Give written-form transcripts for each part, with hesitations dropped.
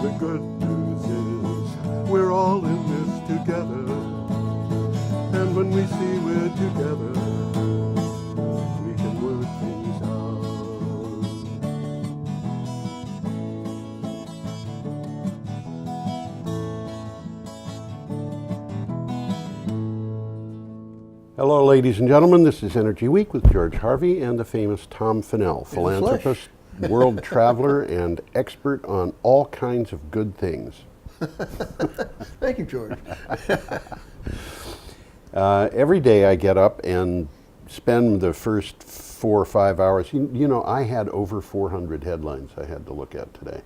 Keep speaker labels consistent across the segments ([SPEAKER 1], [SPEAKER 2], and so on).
[SPEAKER 1] the good news is we're all in this together. And when we see we're together, we can work things out. Hello, ladies and gentlemen. This is Energy Week with George Harvey and the famous Tom Fennell, philanthropist, world traveler, and expert on all kinds of good things.
[SPEAKER 2] Thank you, George.
[SPEAKER 1] Every day I get up and spend the first 4 or 5 hours. You know, I had over 400 headlines I had to look at today.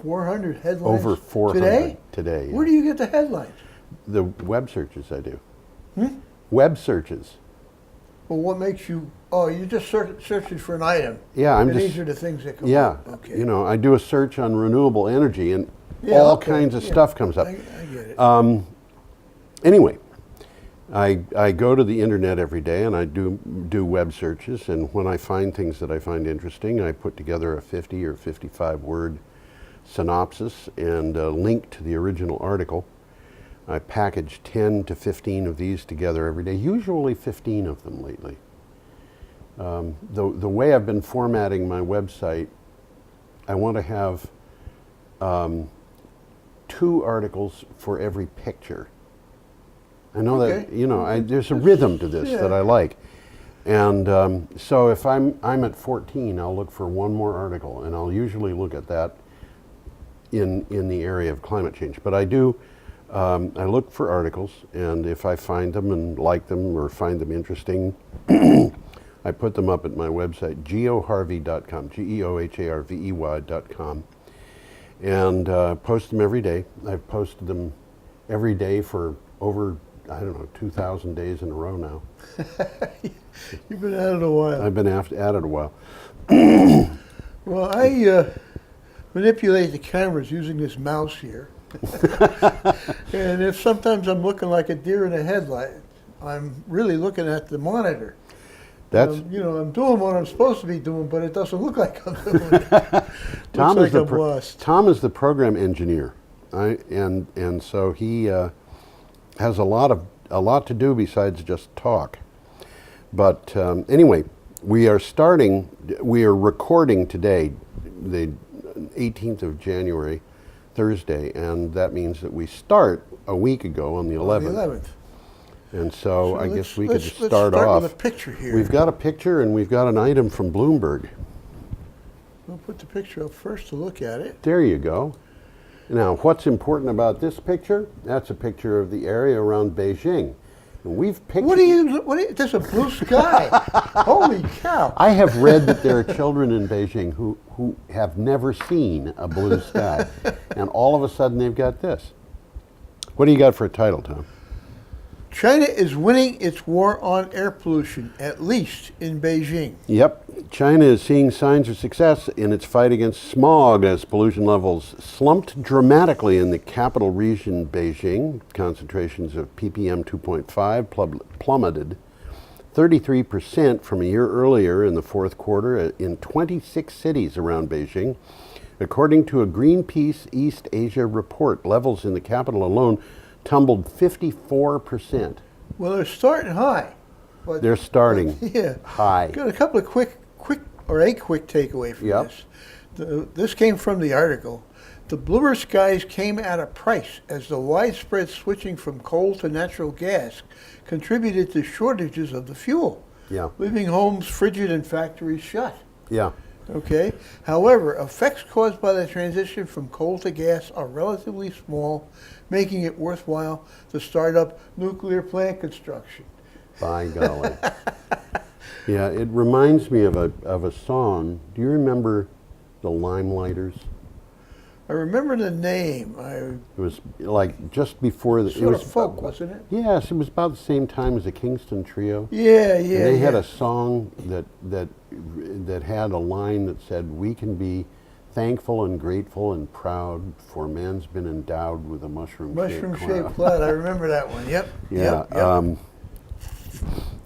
[SPEAKER 2] 400 headlines?
[SPEAKER 1] Over 400
[SPEAKER 2] today?
[SPEAKER 1] Today. Yeah.
[SPEAKER 2] Where do you get the headlines?
[SPEAKER 1] The web searches I do. Web searches.
[SPEAKER 2] Well, what makes you, you just searching for an item.
[SPEAKER 1] Yeah,
[SPEAKER 2] and these are the things that come up. Okay.
[SPEAKER 1] You know, I do a search on renewable energy and all kinds of stuff comes up.
[SPEAKER 2] I get it.
[SPEAKER 1] Anyway, I go to the internet every day and I do web searches, and when I find things that I find interesting, I put together a 50 or 55 word synopsis and a link to the original article. I package 10 to 15 of these together every day, usually 15 of them lately. The way I've been formatting my website, I want to have 2 articles for every picture. I know that, you know, there's a rhythm to this that I like. And so if I'm at 14, I'll look for one more article, and I'll usually look at that in the area of climate change. But I do, I look for articles, and if I find them and like them or find them interesting, I put them up at my website, geoharvey.com, geoharvey.com, and post them every day. I've posted them every day for over, I don't know, 2,000 days in a row now.
[SPEAKER 2] You've been at it a while.
[SPEAKER 1] I've been at it a while.
[SPEAKER 2] Well, I manipulate the cameras using this mouse here. And if sometimes I'm looking like a deer in a headlight, I'm really looking at the monitor.
[SPEAKER 1] That's
[SPEAKER 2] I'm doing what I'm supposed to be doing, but it doesn't look like I'm doing it.
[SPEAKER 1] Tom
[SPEAKER 2] Looks like I'm lost.
[SPEAKER 1] Tom is the program engineer, and so he has a lot to do besides just talk. But anyway, we are recording today, the 18th of January, Thursday, and that means that we start a week ago on the 11th. And so I guess we could just start off.
[SPEAKER 2] With a picture here.
[SPEAKER 1] We've got a picture and we've got an item from Bloomberg.
[SPEAKER 2] We'll put the picture up first to look at it.
[SPEAKER 1] There you go. Now, what's important about this picture? That's a picture of the area around Beijing. And we've pictured.
[SPEAKER 2] What are you? There's a blue sky. Holy cow!
[SPEAKER 1] I have read that there are children in Beijing who have never seen a blue sky, and all of a sudden they've got this. What do you got for a title, Tom?
[SPEAKER 2] China is winning its war on air pollution, at least in Beijing.
[SPEAKER 1] Yep. China is seeing signs of success in its fight against smog as pollution levels slumped dramatically in the capital region, Beijing. Concentrations of ppm 2.5 plummeted 33% from a year earlier in the fourth quarter in 26 cities around Beijing. According to a Greenpeace East Asia report, levels in the capital alone tumbled 54%.
[SPEAKER 2] Well, they're starting high. But,
[SPEAKER 1] they're starting high.
[SPEAKER 2] Got a couple of quick takeaway from this. This came from the article. The bluer skies came at a price as the widespread switching from coal to natural gas contributed to shortages of the fuel, leaving homes frigid and factories shut. Okay. However, effects caused by the transition from coal to gas are relatively small, making it worthwhile to start up nuclear plant construction.
[SPEAKER 1] By golly. Yeah, it reminds me of a song. Do you remember the Limelighters?
[SPEAKER 2] I remember the name.
[SPEAKER 1] It was like just before the.
[SPEAKER 2] Sort
[SPEAKER 1] it was
[SPEAKER 2] of folk, wasn't it?
[SPEAKER 1] Yes, it was about the same time as the Kingston Trio.
[SPEAKER 2] Yeah.
[SPEAKER 1] And they had a song that had a line that said, "We can be thankful and grateful and proud, for man's been endowed with a mushroom-shaped
[SPEAKER 2] cloud." I remember that one. Yep.
[SPEAKER 1] Yeah.
[SPEAKER 2] Yep.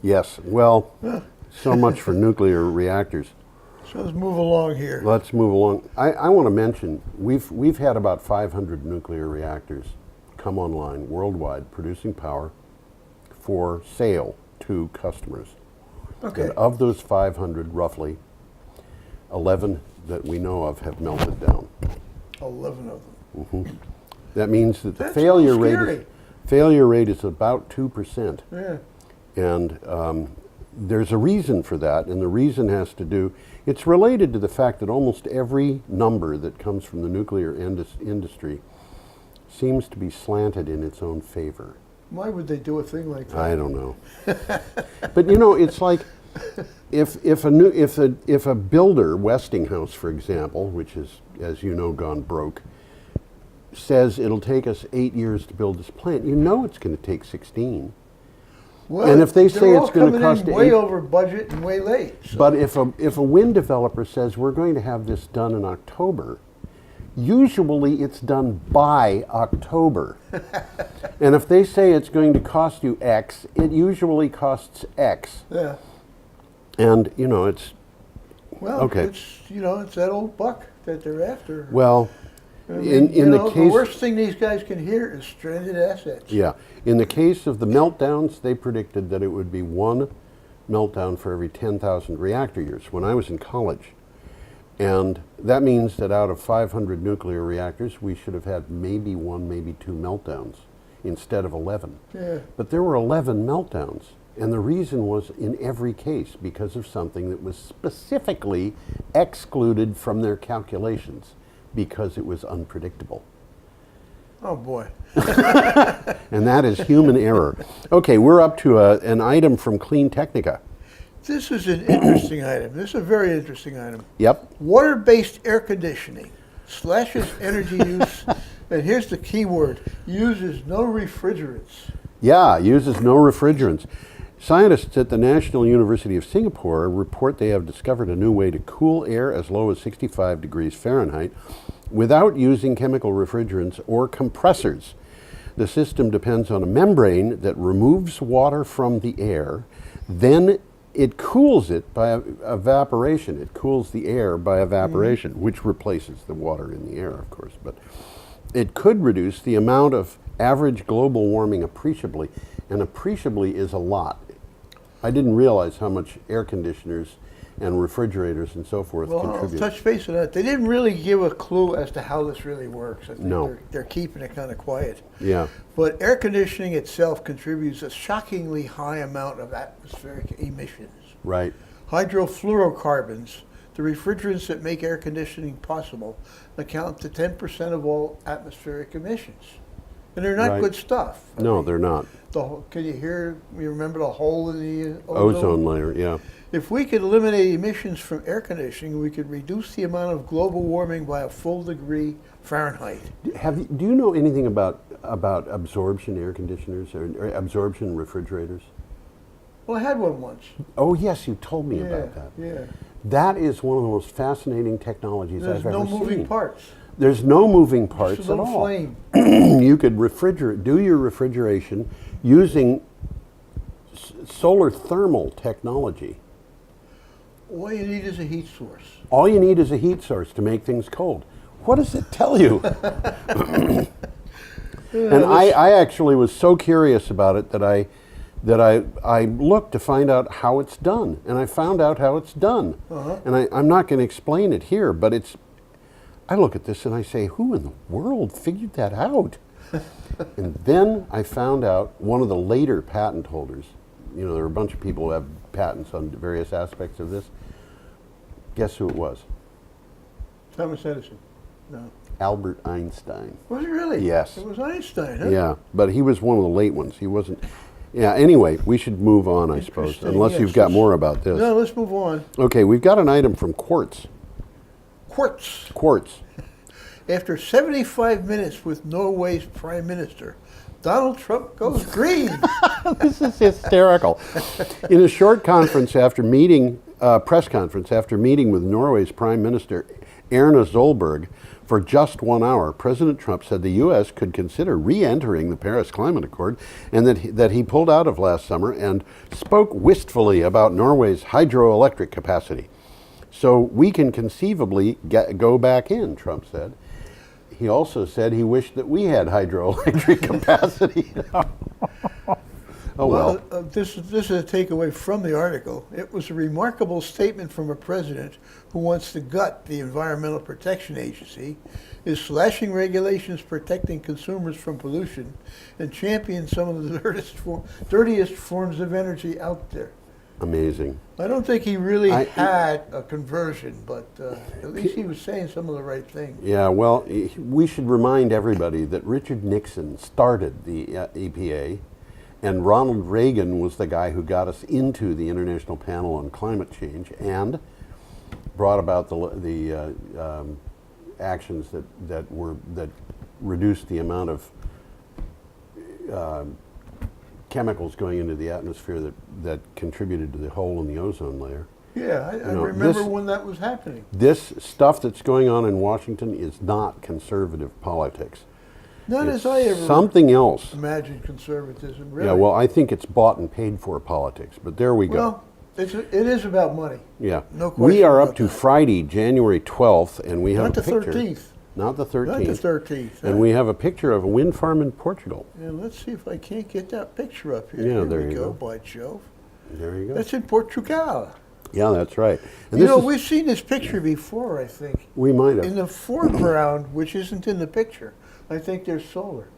[SPEAKER 1] Yes. Well, so much for nuclear reactors.
[SPEAKER 2] So let's move along here.
[SPEAKER 1] Let's move along. I want to mention we've had about 500 nuclear reactors come online worldwide, producing power for sale to customers.
[SPEAKER 2] Okay.
[SPEAKER 1] And of those 500, roughly 11 that we know of have melted down.
[SPEAKER 2] 11 of them.
[SPEAKER 1] That means that the
[SPEAKER 2] That's
[SPEAKER 1] failure
[SPEAKER 2] scary.
[SPEAKER 1] rate is about 2%.
[SPEAKER 2] Yeah.
[SPEAKER 1] And there's a reason for that, and the reason has to do, it's related to the fact that almost every number that comes from the nuclear industry seems to be slanted in its own favor.
[SPEAKER 2] Why would they do a thing like that?
[SPEAKER 1] I don't know. But you know, it's like if a builder, Westinghouse, for example, which has, as you know, gone broke, says it'll take us 8 years to build this plant, you know it's going to take 16.
[SPEAKER 2] Well,
[SPEAKER 1] And if they say
[SPEAKER 2] they're all
[SPEAKER 1] it's going to
[SPEAKER 2] coming
[SPEAKER 1] cost
[SPEAKER 2] in way
[SPEAKER 1] 8,
[SPEAKER 2] over budget and way late. So.
[SPEAKER 1] but if a wind developer says we're going to have this done in October, usually it's done by October. And if they say it's going to cost you X, it usually costs X.
[SPEAKER 2] Yeah.
[SPEAKER 1] And you know, it's
[SPEAKER 2] Well,
[SPEAKER 1] okay.
[SPEAKER 2] it's that old buck that they're after.
[SPEAKER 1] Well,
[SPEAKER 2] I mean,
[SPEAKER 1] in the
[SPEAKER 2] the
[SPEAKER 1] case,
[SPEAKER 2] worst thing these guys can hear is stranded assets.
[SPEAKER 1] yeah, in the case of the meltdowns, they predicted that it would be one meltdown for every 10,000 reactor years when I was in college. And that means that out of 500 nuclear reactors, we should have had maybe one, maybe two meltdowns instead of 11.
[SPEAKER 2] Yeah.
[SPEAKER 1] But there were 11 meltdowns. And the reason was in every case because of something that was specifically excluded from their calculations because it was unpredictable.
[SPEAKER 2] Oh boy.
[SPEAKER 1] And that is human error. Okay, we're up to an item from Clean Technica.
[SPEAKER 2] This is an interesting item. This is a very interesting item.
[SPEAKER 1] Yep.
[SPEAKER 2] Water-based air conditioning slashes energy use, and here's the key word, uses no refrigerants.
[SPEAKER 1] Yeah, uses no refrigerants. Scientists at the National University of Singapore report they have discovered a new way to cool air as low as 65 degrees Fahrenheit without using chemical refrigerants or compressors. The system depends on a membrane that removes water from the air, then it cools it by evaporation. It cools the air by evaporation, which replaces the water in the air, of course. But it could reduce the amount of average global warming appreciably, and appreciably is a lot. I didn't realize how much air conditioners and refrigerators and so forth
[SPEAKER 2] Well,
[SPEAKER 1] contribute.
[SPEAKER 2] I'll touch base on that. They didn't really give a clue as to how this really works. I think
[SPEAKER 1] No.
[SPEAKER 2] they're keeping it kind of quiet.
[SPEAKER 1] Yeah,
[SPEAKER 2] But air conditioning itself contributes a shockingly high amount of atmospheric emissions.
[SPEAKER 1] right.
[SPEAKER 2] Hydrofluorocarbons, the refrigerants that make air conditioning possible, account to 10% of all atmospheric emissions. And they're not
[SPEAKER 1] Right.
[SPEAKER 2] good stuff. I
[SPEAKER 1] No,
[SPEAKER 2] mean,
[SPEAKER 1] they're not.
[SPEAKER 2] Can you remember the hole in the
[SPEAKER 1] Ozone layer, yeah.
[SPEAKER 2] If we could eliminate emissions from air conditioning, we could reduce the amount of global warming by a full degree Fahrenheit.
[SPEAKER 1] Do you know anything about absorption air conditioners or absorption refrigerators?
[SPEAKER 2] Well, I had one once.
[SPEAKER 1] Oh yes, you told me about that.
[SPEAKER 2] Yeah.
[SPEAKER 1] That is one of the most fascinating technologies
[SPEAKER 2] There's
[SPEAKER 1] I've ever
[SPEAKER 2] no moving
[SPEAKER 1] seen.
[SPEAKER 2] parts.
[SPEAKER 1] There's no moving
[SPEAKER 2] Just
[SPEAKER 1] parts
[SPEAKER 2] a
[SPEAKER 1] at
[SPEAKER 2] little
[SPEAKER 1] all.
[SPEAKER 2] flame.
[SPEAKER 1] You could do your refrigeration using solar thermal technology.
[SPEAKER 2] All you need is a heat source.
[SPEAKER 1] All you need is a heat source to make things cold. What does it tell you? And I actually was so curious about it that I looked to find out how it's done, and I found out how it's done. And I'm not going to explain it here, but I look at this and I say, who in the world figured that out? And then I found out one of the later patent holders, you know, there are a bunch of people who have patents on various aspects of this. Guess who it was?
[SPEAKER 2] Thomas Edison. No.
[SPEAKER 1] Albert Einstein.
[SPEAKER 2] Was it really?
[SPEAKER 1] Yes.
[SPEAKER 2] It was Einstein, huh?
[SPEAKER 1] Yeah, but he was one of the late ones. He wasn't. Yeah, anyway, we should move on, I suppose,
[SPEAKER 2] Interesting.
[SPEAKER 1] unless
[SPEAKER 2] Yes,
[SPEAKER 1] you've got
[SPEAKER 2] let's-
[SPEAKER 1] more about this.
[SPEAKER 2] No, let's move on.
[SPEAKER 1] Okay, we've got an item from Quartz.
[SPEAKER 2] Quartz.
[SPEAKER 1] Quartz.
[SPEAKER 2] After 75 minutes with Norway's prime minister, Donald Trump goes green.
[SPEAKER 1] This is hysterical. In a short conference after meeting, press conference after meeting with Norway's Prime Minister Erna Solberg for just 1 hour, President Trump said the U.S. could consider re-entering the Paris Climate Accord, and that he pulled out of last summer, and spoke wistfully about Norway's hydroelectric capacity. So we can conceivably go back in, Trump said. He also said he wished that we had hydroelectric capacity. Oh well.
[SPEAKER 2] This is a takeaway from the article. It was a remarkable statement from a president who wants to gut the Environmental Protection Agency, is slashing regulations protecting consumers from pollution, and champions some of the dirtiest forms of energy out there.
[SPEAKER 1] Amazing.
[SPEAKER 2] I don't think he really had a conversion, but at least he was saying some of the right things.
[SPEAKER 1] Yeah, well, we should remind everybody that Richard Nixon started the EPA, and Ronald Reagan was the guy who got us into the International Panel on Climate Change and brought about the actions that reduced the amount of chemicals going into the atmosphere that contributed to the hole in the ozone layer.
[SPEAKER 2] Yeah, I remember when that was happening.
[SPEAKER 1] This stuff that's going on in Washington is not conservative politics.
[SPEAKER 2] Not
[SPEAKER 1] It's
[SPEAKER 2] as I ever
[SPEAKER 1] something else.
[SPEAKER 2] imagined conservatism, really.
[SPEAKER 1] Yeah, well, I think it's bought and paid for politics, but there we go.
[SPEAKER 2] Well, it is about money.
[SPEAKER 1] Yeah.
[SPEAKER 2] No question
[SPEAKER 1] We are up
[SPEAKER 2] about
[SPEAKER 1] to
[SPEAKER 2] that.
[SPEAKER 1] Friday, January 12th, and we have
[SPEAKER 2] Not
[SPEAKER 1] a
[SPEAKER 2] the
[SPEAKER 1] picture.
[SPEAKER 2] 13th.
[SPEAKER 1] Not the 13th.
[SPEAKER 2] Not the 13th.
[SPEAKER 1] And we have a picture of a wind farm in Portugal.
[SPEAKER 2] Yeah, let's see if I can't get that picture up here.
[SPEAKER 1] Yeah,
[SPEAKER 2] Here
[SPEAKER 1] there
[SPEAKER 2] we
[SPEAKER 1] you go.
[SPEAKER 2] by Jove.
[SPEAKER 1] There you go.
[SPEAKER 2] That's in Portugal.
[SPEAKER 1] Yeah, that's right. And
[SPEAKER 2] You
[SPEAKER 1] this
[SPEAKER 2] know,
[SPEAKER 1] is,
[SPEAKER 2] we've seen this picture before, I think.
[SPEAKER 1] we might have.
[SPEAKER 2] In the foreground, which isn't in the picture, I think there's solar.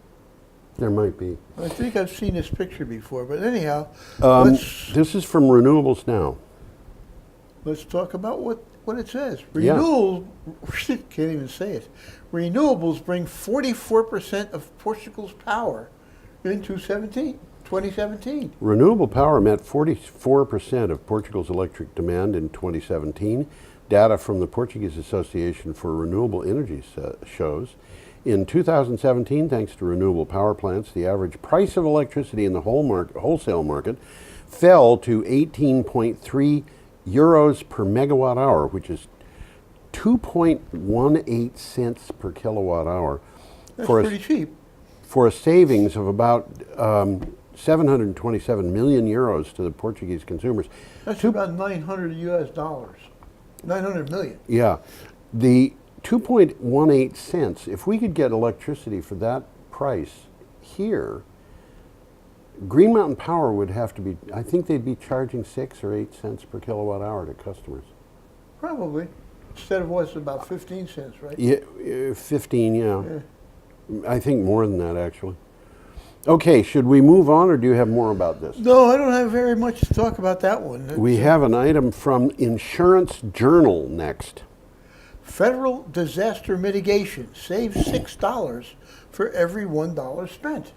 [SPEAKER 1] There might be.
[SPEAKER 2] I think I've seen this picture before, but anyhow,
[SPEAKER 1] This is from Renewables Now.
[SPEAKER 2] let's talk about what it says.
[SPEAKER 1] Yeah.
[SPEAKER 2] Renewables, can't even say it. Renewables bring 44% of Portugal's power into 2017.
[SPEAKER 1] Renewable power met 44% of Portugal's electric demand in 2017. Data from the Portuguese Association for Renewable Energy shows. In 2017, thanks to renewable power plants, the average price of electricity in the wholesale market fell to 18.3 euros per megawatt hour, which is 2.18 cents per kilowatt hour.
[SPEAKER 2] That's pretty cheap.
[SPEAKER 1] For a savings of about 727 million euros to the Portuguese consumers.
[SPEAKER 2] That's about $900 US. 900 million.
[SPEAKER 1] Yeah. The 2.18 cents, if we could get electricity for that price here, Green Mountain Power would have to be, I think they'd be charging 6 or 8 cents per kilowatt hour to customers.
[SPEAKER 2] Probably. Instead of what's about 15 cents, right?
[SPEAKER 1] Yeah, 15, yeah. I think more than that, actually. Okay, should we move on, or do you have more about this?
[SPEAKER 2] No, I don't have very much to talk about that one.
[SPEAKER 1] We have an item from Insurance Journal next.
[SPEAKER 2] Federal disaster mitigation saves $6 for every $1 spent.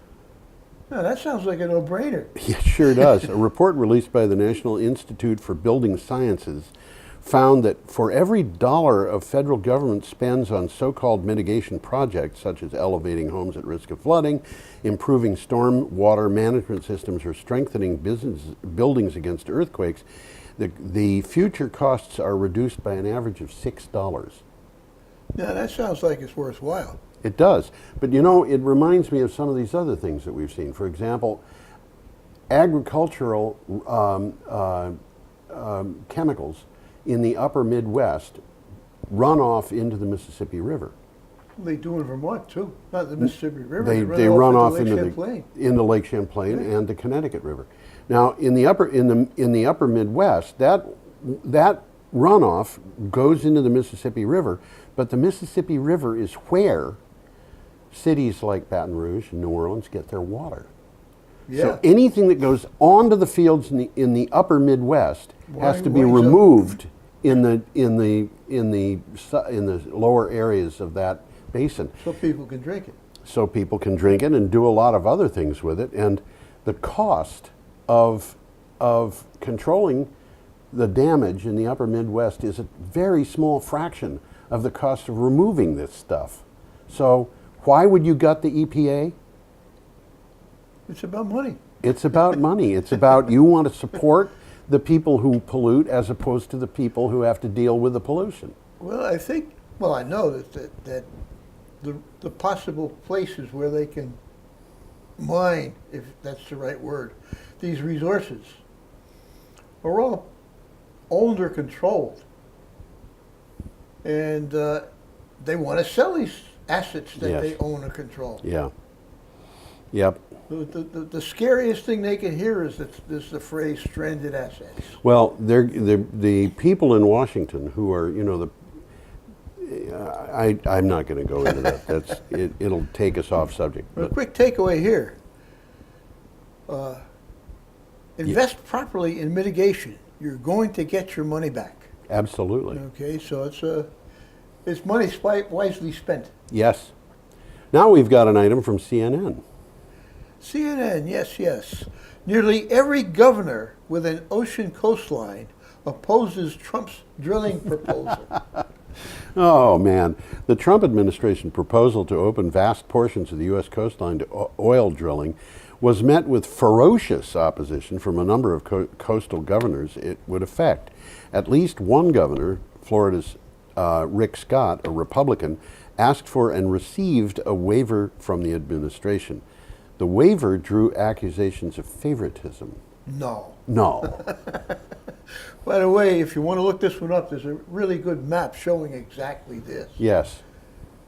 [SPEAKER 2] Now, that sounds like a no-brainer.
[SPEAKER 1] It sure does. A report released by the National Institute for Building Sciences found that for every dollar of federal government spends on so-called mitigation projects, such as elevating homes at risk of flooding, improving storm water management systems, or strengthening buildings against earthquakes, the future costs are reduced by an average of $6.
[SPEAKER 2] Now, that sounds like it's worthwhile.
[SPEAKER 1] It does. But you know, it reminds me of some of these other things that we've seen. For example, agricultural chemicals in the upper Midwest run off into the Mississippi River.
[SPEAKER 2] They do in Vermont, too. Not the Mississippi River.
[SPEAKER 1] They run off
[SPEAKER 2] into
[SPEAKER 1] into Lake Champlain and the Connecticut River. Now, in the upper Midwest, that runoff goes into the Mississippi River, but the Mississippi River is where cities like Baton Rouge and New Orleans get their water.
[SPEAKER 2] Yeah.
[SPEAKER 1] So anything that goes onto the fields in the upper Midwest has to be removed in the lower areas of that basin.
[SPEAKER 2] So people can drink it.
[SPEAKER 1] So people can drink it and do a lot of other things with it. And the cost of controlling the damage in the upper Midwest is a very small fraction of the cost of removing this stuff. So why would you gut the EPA?
[SPEAKER 2] It's about money.
[SPEAKER 1] It's about money. It's about you want to support the people who pollute as opposed to the people who have to deal with the pollution.
[SPEAKER 2] Well, I know that the possible places where they can mine, if that's the right word, these resources are all owned or controlled and they want to sell these assets that
[SPEAKER 1] Yes.
[SPEAKER 2] they own or control.
[SPEAKER 1] Yeah. Yep.
[SPEAKER 2] The scariest thing they can hear is the phrase stranded assets.
[SPEAKER 1] Well, the people in Washington who are, I'm not going to go into that. It'll take us off subject.
[SPEAKER 2] A
[SPEAKER 1] But
[SPEAKER 2] quick takeaway here. Invest properly in mitigation. You're going to get your money back.
[SPEAKER 1] absolutely.
[SPEAKER 2] Okay, so it's money wisely spent.
[SPEAKER 1] Yes. Now we've got an item from CNN.
[SPEAKER 2] CNN, yes. Nearly every governor with an ocean coastline opposes Trump's drilling proposal.
[SPEAKER 1] Oh, man. The Trump administration proposal to open vast portions of the U.S. coastline to oil drilling was met with ferocious opposition from a number of coastal governors it would affect. At least one governor, Florida's Rick Scott, a Republican, asked for and received a waiver from the administration. The waiver drew accusations of favoritism.
[SPEAKER 2] No.
[SPEAKER 1] No.
[SPEAKER 2] By the way, if you want to look this one up, there's a really good map showing exactly this.
[SPEAKER 1] Yes.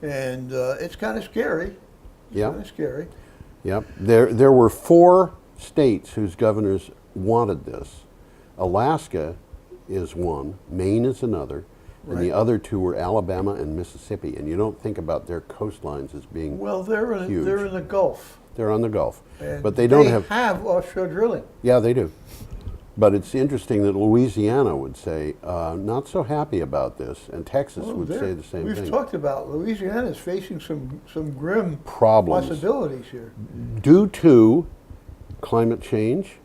[SPEAKER 2] And it's kind of scary.
[SPEAKER 1] Yeah.
[SPEAKER 2] Kind of scary.
[SPEAKER 1] Yep. There were 4 states whose governors wanted this. Alaska is one, Maine is another, and the
[SPEAKER 2] Right.
[SPEAKER 1] other 2 were Alabama and Mississippi. And you don't think about their coastlines as being
[SPEAKER 2] Well, they're
[SPEAKER 1] huge.
[SPEAKER 2] in the Gulf.
[SPEAKER 1] They're on the Gulf,
[SPEAKER 2] And
[SPEAKER 1] but they don't
[SPEAKER 2] they
[SPEAKER 1] have.
[SPEAKER 2] offshore drilling.
[SPEAKER 1] Yeah, they do. But it's interesting that Louisiana would say not so happy about this, and Texas would say the same
[SPEAKER 2] We've
[SPEAKER 1] thing.
[SPEAKER 2] talked about Louisiana is facing some grim
[SPEAKER 1] Problems
[SPEAKER 2] possibilities here.
[SPEAKER 1] due to climate change,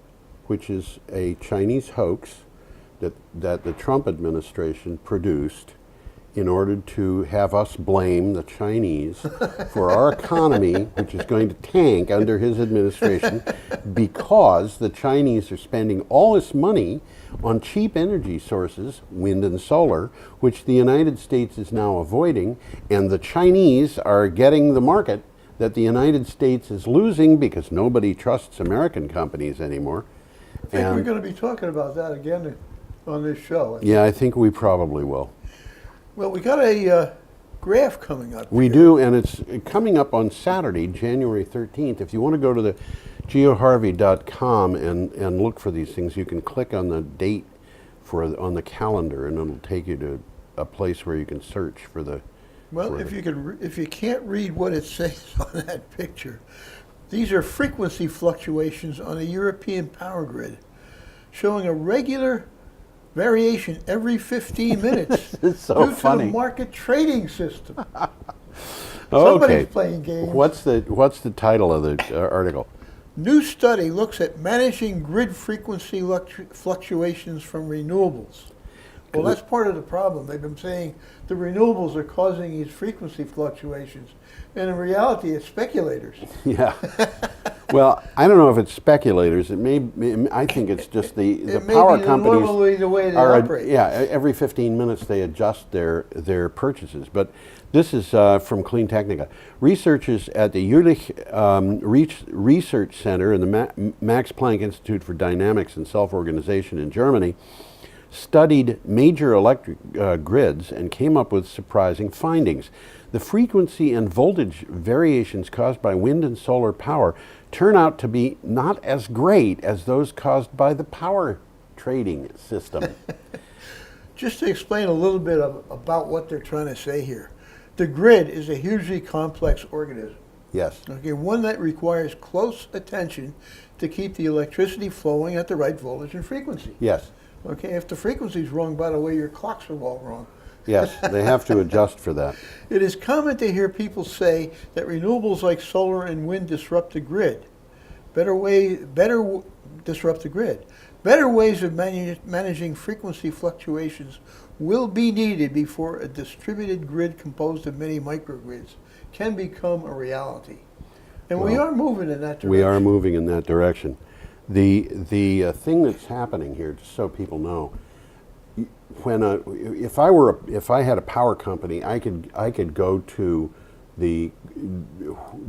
[SPEAKER 1] which is a Chinese hoax that the Trump administration produced in order to have us blame the Chinese for our economy, which is going to tank under his administration, because the Chinese are spending all this money on cheap energy sources, wind and solar, which the United States is now avoiding, and the Chinese are getting the market that the United States is losing because nobody trusts American companies anymore.
[SPEAKER 2] I think we're going to be talking about that again on this show.
[SPEAKER 1] Yeah, I think we probably will.
[SPEAKER 2] Well, we got a graph coming up.
[SPEAKER 1] We
[SPEAKER 2] here.
[SPEAKER 1] do, and it's coming up on Saturday, January 13th. If you want to go to the geoharvey.com and look for these things, you can click on the date on the calendar, and it'll take you to a place where you can search for the.
[SPEAKER 2] Well, if you can't read what it says on that picture, these are frequency fluctuations on a European power grid, showing a regular variation every 15 minutes
[SPEAKER 1] It's so
[SPEAKER 2] due
[SPEAKER 1] funny.
[SPEAKER 2] to the market trading system.
[SPEAKER 1] Okay.
[SPEAKER 2] Somebody's playing games.
[SPEAKER 1] What's the title of the article?
[SPEAKER 2] New study looks at managing grid frequency fluctuations from renewables. Well, that's part of the problem. They've been saying the renewables are causing these frequency fluctuations, and in reality, it's speculators.
[SPEAKER 1] Yeah. Well, I don't know if it's speculators. I think it's just the
[SPEAKER 2] It may
[SPEAKER 1] power
[SPEAKER 2] be
[SPEAKER 1] companies
[SPEAKER 2] normally the way they
[SPEAKER 1] are.
[SPEAKER 2] operate.
[SPEAKER 1] Yeah, every 15 minutes they adjust their purchases. But this is from Clean Technica. Researchers at the Jülich Research Center and the Max Planck Institute for Dynamics and Self-Organization in Germany studied major electric grids and came up with surprising findings. The frequency and voltage variations caused by wind and solar power turn out to be not as great as those caused by the power trading system.
[SPEAKER 2] Just to explain a little bit about what they're trying to say here. The grid is a hugely complex organism.
[SPEAKER 1] Yes.
[SPEAKER 2] Okay, one that requires close attention to keep the electricity flowing at the right voltage and frequency.
[SPEAKER 1] Yes.
[SPEAKER 2] Okay, if the frequency's wrong, by the way, your clocks are all wrong.
[SPEAKER 1] Yes, they have to adjust for that.
[SPEAKER 2] It is common to hear people say that renewables like solar and wind disrupt the grid. Disrupt the grid. Better ways of managing frequency fluctuations will be needed before a distributed grid composed of many microgrids can become a reality. And we are moving in that direction.
[SPEAKER 1] We are moving in that direction. The thing that's happening here, just so people know, if I had a power company, I could go to the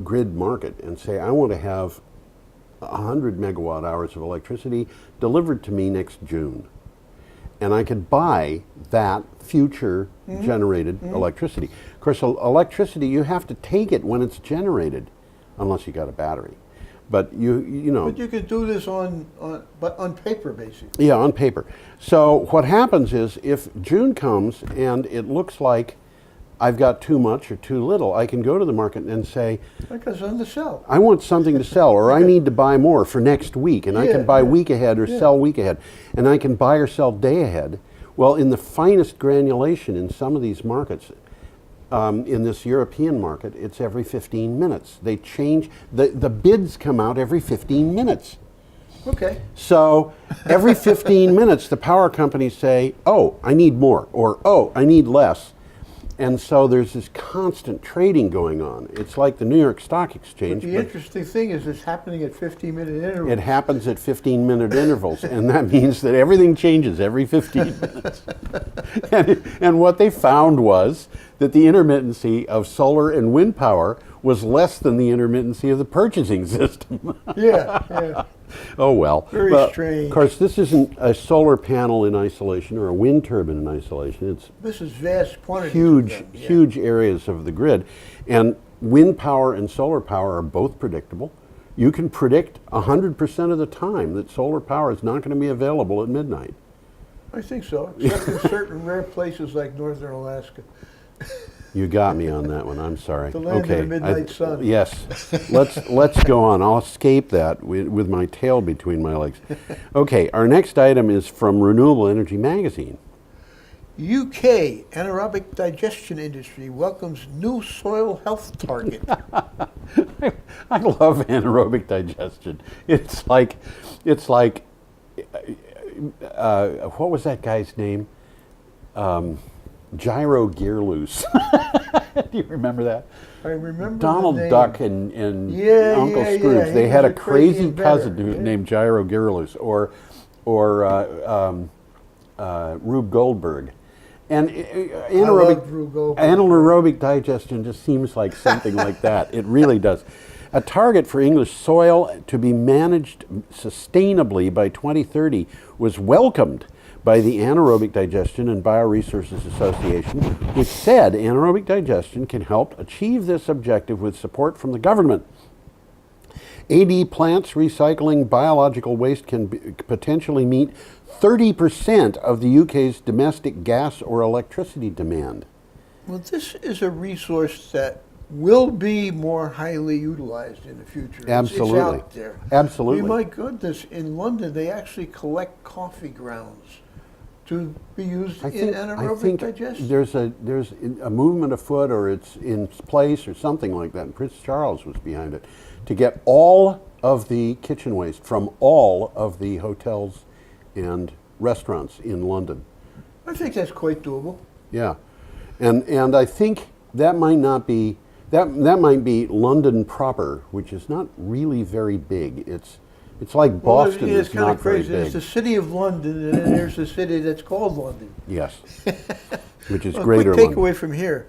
[SPEAKER 1] grid market and say I want to have 100 megawatt hours of electricity delivered to me next June, and I could buy that future generated electricity. Of course, electricity, you have to take it when it's generated, unless you got a battery. But you know.
[SPEAKER 2] But you could do this but on paper, basically.
[SPEAKER 1] Yeah, on paper. So what happens is, if June comes and it looks like I've got too much or too little, I can go to the market and say,
[SPEAKER 2] Like a something to sell.
[SPEAKER 1] I want something to sell, or I need to buy more for next week, and I can buy week ahead or sell week ahead, and I can buy or sell day ahead. Well, in the finest granulation in some of these markets, in this European market, it's every 15 minutes. They change, the bids come out every 15 minutes.
[SPEAKER 2] Okay.
[SPEAKER 1] So every 15 minutes, the power companies say, oh, I need more, or oh, I need less. And so there's this constant trading going on. It's like the New York Stock Exchange.
[SPEAKER 2] But the interesting thing is it's happening at 15-minute intervals.
[SPEAKER 1] It happens at 15-minute intervals, and that means that everything changes every 15 minutes. And what they found was that the intermittency of solar and wind power was less than the intermittency of the purchasing system.
[SPEAKER 2] Yeah.
[SPEAKER 1] Oh well.
[SPEAKER 2] Very strange.
[SPEAKER 1] Of course, this isn't a solar panel in isolation or a wind turbine in isolation.
[SPEAKER 2] This is vast quantities.
[SPEAKER 1] Huge areas of the grid. And wind power and solar power are both predictable. You can predict 100% of the time that solar power is not going to be available at midnight.
[SPEAKER 2] I think so, except in certain rare places like northern Alaska.
[SPEAKER 1] You got me on that one. I'm sorry.
[SPEAKER 2] The land of the midnight sun.
[SPEAKER 1] Yes. Let's go on. I'll escape that with my tail between my legs. Okay, our next item is from Renewable Energy Magazine.
[SPEAKER 2] UK anaerobic digestion industry welcomes new soil health target.
[SPEAKER 1] I love anaerobic digestion. It's like what was that guy's name? Gyro Gearloose. Do you remember that?
[SPEAKER 2] I remember
[SPEAKER 1] Donald
[SPEAKER 2] the name.
[SPEAKER 1] Duck and Uncle Scrooge.
[SPEAKER 2] He
[SPEAKER 1] They had
[SPEAKER 2] was
[SPEAKER 1] a crazy cousin
[SPEAKER 2] inventor,
[SPEAKER 1] named Gyro Gearloose, or Rube Goldberg. And anaerobic digestion just seems like something like that. It really does. A target for English soil to be managed sustainably by 2030 was welcomed by the Anaerobic Digestion and Bioresources Association, which said anaerobic digestion can help achieve this objective with support from the government. AD plants recycling biological waste can potentially meet 30% of the UK's domestic gas or electricity demand.
[SPEAKER 2] Well, this is a resource that will be more highly utilized in the future.
[SPEAKER 1] Absolutely.
[SPEAKER 2] It's out there.
[SPEAKER 1] Absolutely.
[SPEAKER 2] My goodness, in London, they actually collect coffee grounds to be used in anaerobic digestion.
[SPEAKER 1] There's a movement afoot, or it's in place or something like that, and Prince Charles was behind it, to get all of the kitchen waste from all of the hotels and restaurants in London.
[SPEAKER 2] I think that's quite doable.
[SPEAKER 1] Yeah. And I think that might not be, that might be London proper, which is not really very big. It's like Boston
[SPEAKER 2] Well, it's
[SPEAKER 1] is
[SPEAKER 2] kind
[SPEAKER 1] not
[SPEAKER 2] of crazy.
[SPEAKER 1] very
[SPEAKER 2] There's
[SPEAKER 1] big.
[SPEAKER 2] the city of London, and then there's the city that's called London.
[SPEAKER 1] Yes. Which is
[SPEAKER 2] A
[SPEAKER 1] Greater
[SPEAKER 2] quick
[SPEAKER 1] London.
[SPEAKER 2] takeaway from here.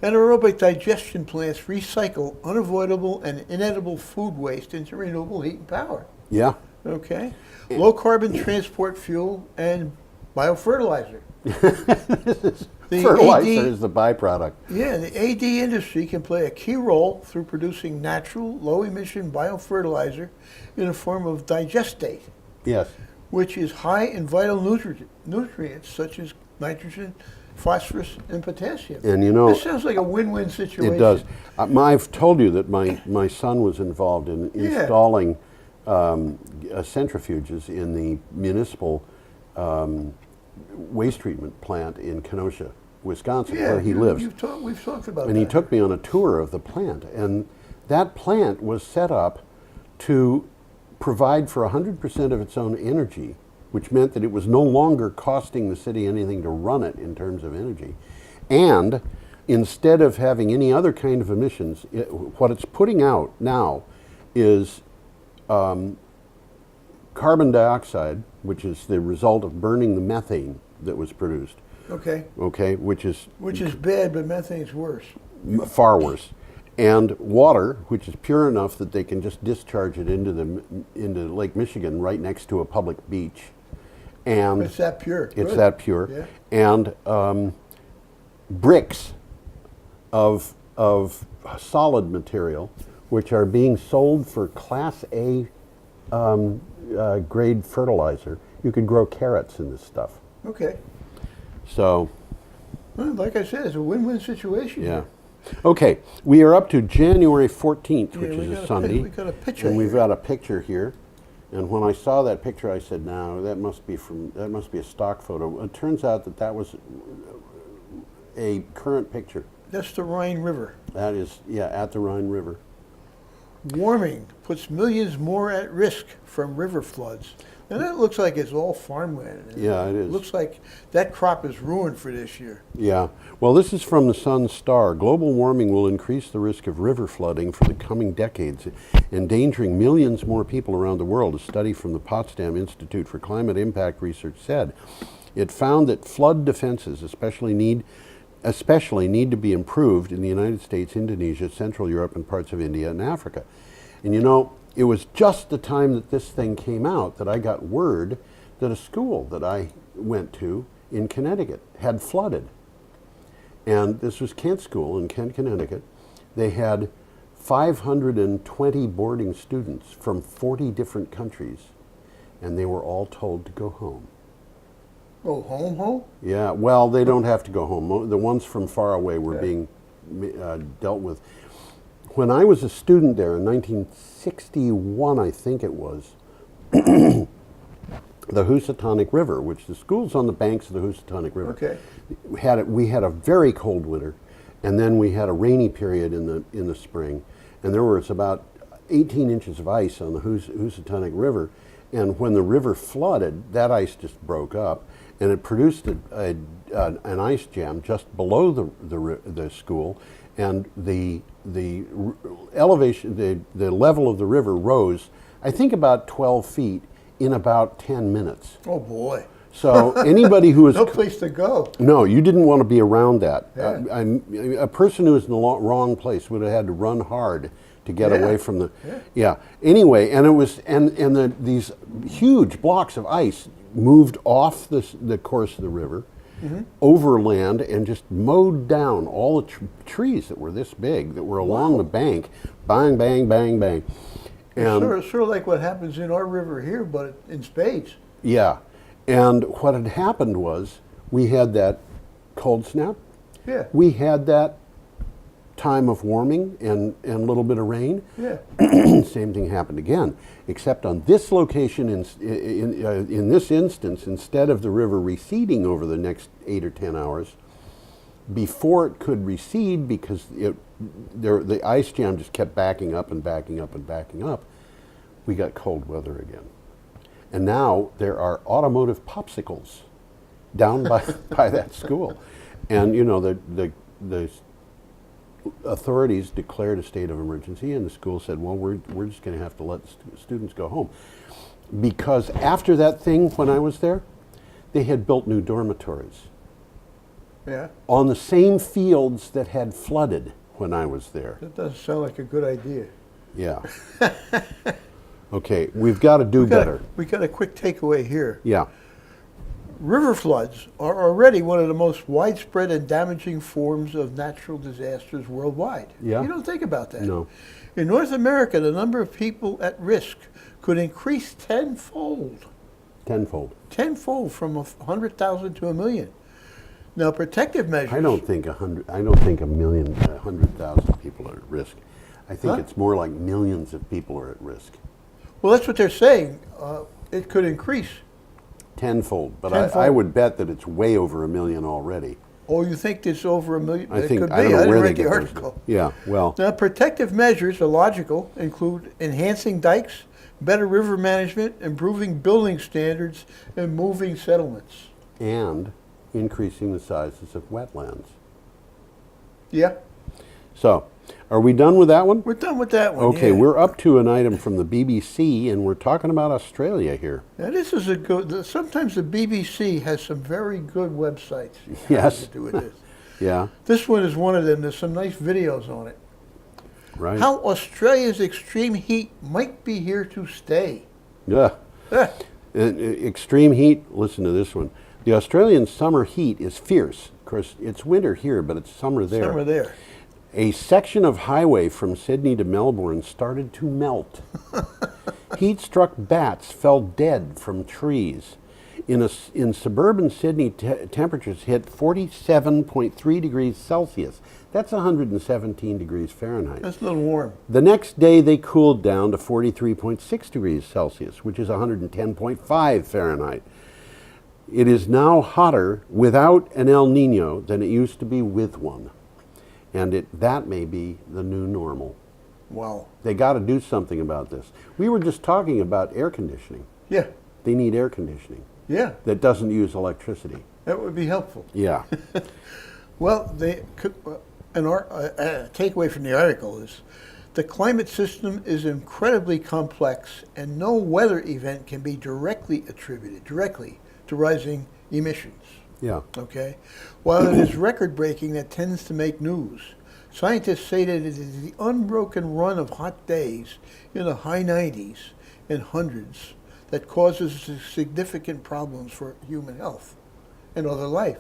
[SPEAKER 2] Anaerobic digestion plants recycle unavoidable and inedible food waste into renewable heat and power.
[SPEAKER 1] Yeah.
[SPEAKER 2] Okay. Low carbon transport fuel and biofertilizer.
[SPEAKER 1] Fertilizer is the byproduct.
[SPEAKER 2] Yeah, the AD industry can play a key role through producing natural, low-emission biofertilizer in the form of digestate,
[SPEAKER 1] Yes.
[SPEAKER 2] which is high in vital nutrients such as nitrogen, phosphorus, and potassium.
[SPEAKER 1] And you know,
[SPEAKER 2] This sounds like a win-win situation.
[SPEAKER 1] it does. I've told you that my son was involved in installing centrifuges in the municipal waste treatment plant in Kenosha, Wisconsin, where he lives.
[SPEAKER 2] We've talked about
[SPEAKER 1] And
[SPEAKER 2] that.
[SPEAKER 1] he took me on a tour of the plant. And that plant was set up to provide for 100% of its own energy, which meant that it was no longer costing the city anything to run it in terms of energy. And instead of having any other kind of emissions, what it's putting out now is carbon dioxide, which is the result of burning the methane that was produced.
[SPEAKER 2] Okay.
[SPEAKER 1] Which is
[SPEAKER 2] bad, but methane's worse.
[SPEAKER 1] far worse. And water, which is pure enough that they can just discharge it into Lake Michigan right next to a public beach. and
[SPEAKER 2] It's that pure.
[SPEAKER 1] It's
[SPEAKER 2] Good.
[SPEAKER 1] that pure.
[SPEAKER 2] Yeah.
[SPEAKER 1] And bricks of solid material, which are being sold for Class A grade fertilizer. You could grow carrots in this stuff.
[SPEAKER 2] Okay.
[SPEAKER 1] So,
[SPEAKER 2] Well, like I said, it's a win-win situation.
[SPEAKER 1] yeah. Okay, we are up to January 14th,
[SPEAKER 2] Yeah,
[SPEAKER 1] which
[SPEAKER 2] we
[SPEAKER 1] is
[SPEAKER 2] got
[SPEAKER 1] a
[SPEAKER 2] a
[SPEAKER 1] Sunday.
[SPEAKER 2] we got a picture
[SPEAKER 1] And we've
[SPEAKER 2] here.
[SPEAKER 1] got a picture here. And when I saw that picture, I said, "No, that must be a stock photo." It turns out that was a current picture.
[SPEAKER 2] That's the Rhine River.
[SPEAKER 1] That is, yeah, at the Rhine River.
[SPEAKER 2] Warming puts millions more at risk from river floods. And it looks like it's all farmland.
[SPEAKER 1] Yeah, it is.
[SPEAKER 2] Looks like that crop is ruined for this year.
[SPEAKER 1] Yeah. Well, this is from the Sun Star. Global warming will increase the risk of river flooding for the coming decades, endangering millions more people around the world. A study from the Potsdam Institute for Climate Impact Research said it found that flood defenses especially need to be improved in the United States, Indonesia, Central Europe, and parts of India and Africa. And you know, it was just the time that this thing came out that I got word that a school that I went to in Connecticut had flooded. And this was Kent School in Kent, Connecticut. They had 520 boarding students from 40 different countries, and they were all told to go home.
[SPEAKER 2] Oh, home?
[SPEAKER 1] Yeah, well, they don't have to go home. The ones from far away were
[SPEAKER 2] Yeah.
[SPEAKER 1] being dealt with. When I was a student there in 1961, I think it was, the Housatonic River, which the school's on the banks of the Housatonic River.
[SPEAKER 2] Okay.
[SPEAKER 1] We had a very cold winter, and then we had a rainy period in the spring, and there was about 18 inches of ice on the Housatonic River, and when the river flooded, that ice just broke up, and it produced an ice jam just below the school, and the elevation, the level of the river rose, I think about 12 feet in about 10 minutes.
[SPEAKER 2] Oh, boy.
[SPEAKER 1] So anybody who was
[SPEAKER 2] No place to go.
[SPEAKER 1] no, you didn't want to be around that.
[SPEAKER 2] Yeah.
[SPEAKER 1] A person who was in the wrong place would have had to run hard to get
[SPEAKER 2] Yeah.
[SPEAKER 1] away from the.
[SPEAKER 2] Yeah.
[SPEAKER 1] Yeah. Anyway, and it was these huge blocks of ice moved off the course of the river, overland, and just mowed down all the trees that were this big that were along the bank. Bang, bang, bang, bang. And
[SPEAKER 2] Sort of like what happens in our river here, but in spades.
[SPEAKER 1] yeah, and what had happened was we had that cold snap.
[SPEAKER 2] Yeah.
[SPEAKER 1] We had that time of warming and a little bit of rain.
[SPEAKER 2] Yeah.
[SPEAKER 1] Same thing happened again, except on this location, in this instance, instead of the river receding over the next 8 or 10 hours, before it could recede, because the ice jam just kept backing up and backing up and backing up, we got cold weather again. And now there are automotive popsicles down by that school. And you know, the authorities declared a state of emergency, and the school said, well, we're just going to have to let students go home. Because after that thing, when I was there, they had built new dormitories
[SPEAKER 2] Yeah.
[SPEAKER 1] on the same fields that had flooded when I was there.
[SPEAKER 2] That doesn't sound like a good idea.
[SPEAKER 1] Yeah. Okay, we've got to do better.
[SPEAKER 2] We got a quick takeaway here.
[SPEAKER 1] Yeah.
[SPEAKER 2] River floods are already one of the most widespread and damaging forms of natural disasters worldwide.
[SPEAKER 1] Yeah.
[SPEAKER 2] You don't think about that.
[SPEAKER 1] No.
[SPEAKER 2] In North America, the number of people at risk could increase tenfold. Tenfold from 100,000 to 1 million. Now, protective measures.
[SPEAKER 1] I don't think 100,000 people are at risk. I think it's more like millions of people are at risk.
[SPEAKER 2] Well, that's what they're saying. It could increase.
[SPEAKER 1] Tenfold, but
[SPEAKER 2] Tenfold.
[SPEAKER 1] I would bet that it's way over 1 million already.
[SPEAKER 2] Oh, you think it's over 1 million?
[SPEAKER 1] I
[SPEAKER 2] It
[SPEAKER 1] think
[SPEAKER 2] could be.
[SPEAKER 1] I don't know
[SPEAKER 2] didn't
[SPEAKER 1] where they
[SPEAKER 2] read the
[SPEAKER 1] get those.
[SPEAKER 2] article.
[SPEAKER 1] Yeah, well,
[SPEAKER 2] Now, protective measures are logical, include enhancing dikes, better river management, improving building standards, and moving settlements.
[SPEAKER 1] and increasing the sizes of wetlands.
[SPEAKER 2] Yeah,
[SPEAKER 1] So, are we done with that one?
[SPEAKER 2] we're done with that one.
[SPEAKER 1] Okay,
[SPEAKER 2] yeah.
[SPEAKER 1] we're up to an item from the BBC, and we're talking about Australia here.
[SPEAKER 2] Now, this is a good. Sometimes the BBC has some very good websites.
[SPEAKER 1] Yes.
[SPEAKER 2] To do with this.
[SPEAKER 1] Yeah,
[SPEAKER 2] This one is one of them. There's some nice videos on it.
[SPEAKER 1] right.
[SPEAKER 2] How Australia's extreme heat might be here to stay.
[SPEAKER 1] Yeah.
[SPEAKER 2] Eh,
[SPEAKER 1] Extreme heat, listen to this one. The Australian summer heat is fierce. Of course, it's winter here, but it's summer there.
[SPEAKER 2] Summer there.
[SPEAKER 1] A section of highway from Sydney to Melbourne started to melt. Heat-struck bats fell dead from trees. In suburban Sydney, temperatures hit 47.3 degrees Celsius. That's 117 degrees Fahrenheit.
[SPEAKER 2] That's a little warm.
[SPEAKER 1] The next day, they cooled down to 43.6 degrees Celsius, which is 110.5 Fahrenheit. It is now hotter without an El Nino than it used to be with one. And that may be the new normal.
[SPEAKER 2] Wow.
[SPEAKER 1] They got to do something about this. We were just talking about air conditioning.
[SPEAKER 2] Yeah.
[SPEAKER 1] They need air conditioning
[SPEAKER 2] Yeah.
[SPEAKER 1] that doesn't use electricity.
[SPEAKER 2] That would be helpful.
[SPEAKER 1] Yeah.
[SPEAKER 2] Well, a takeaway from the article is the climate system is incredibly complex and no weather event can be directly attributed to rising emissions.
[SPEAKER 1] Yeah.
[SPEAKER 2] Okay? While it is record-breaking that tends to make news, scientists say that it is the unbroken run of hot days in the high 90s and hundreds that causes significant problems for human health and other life.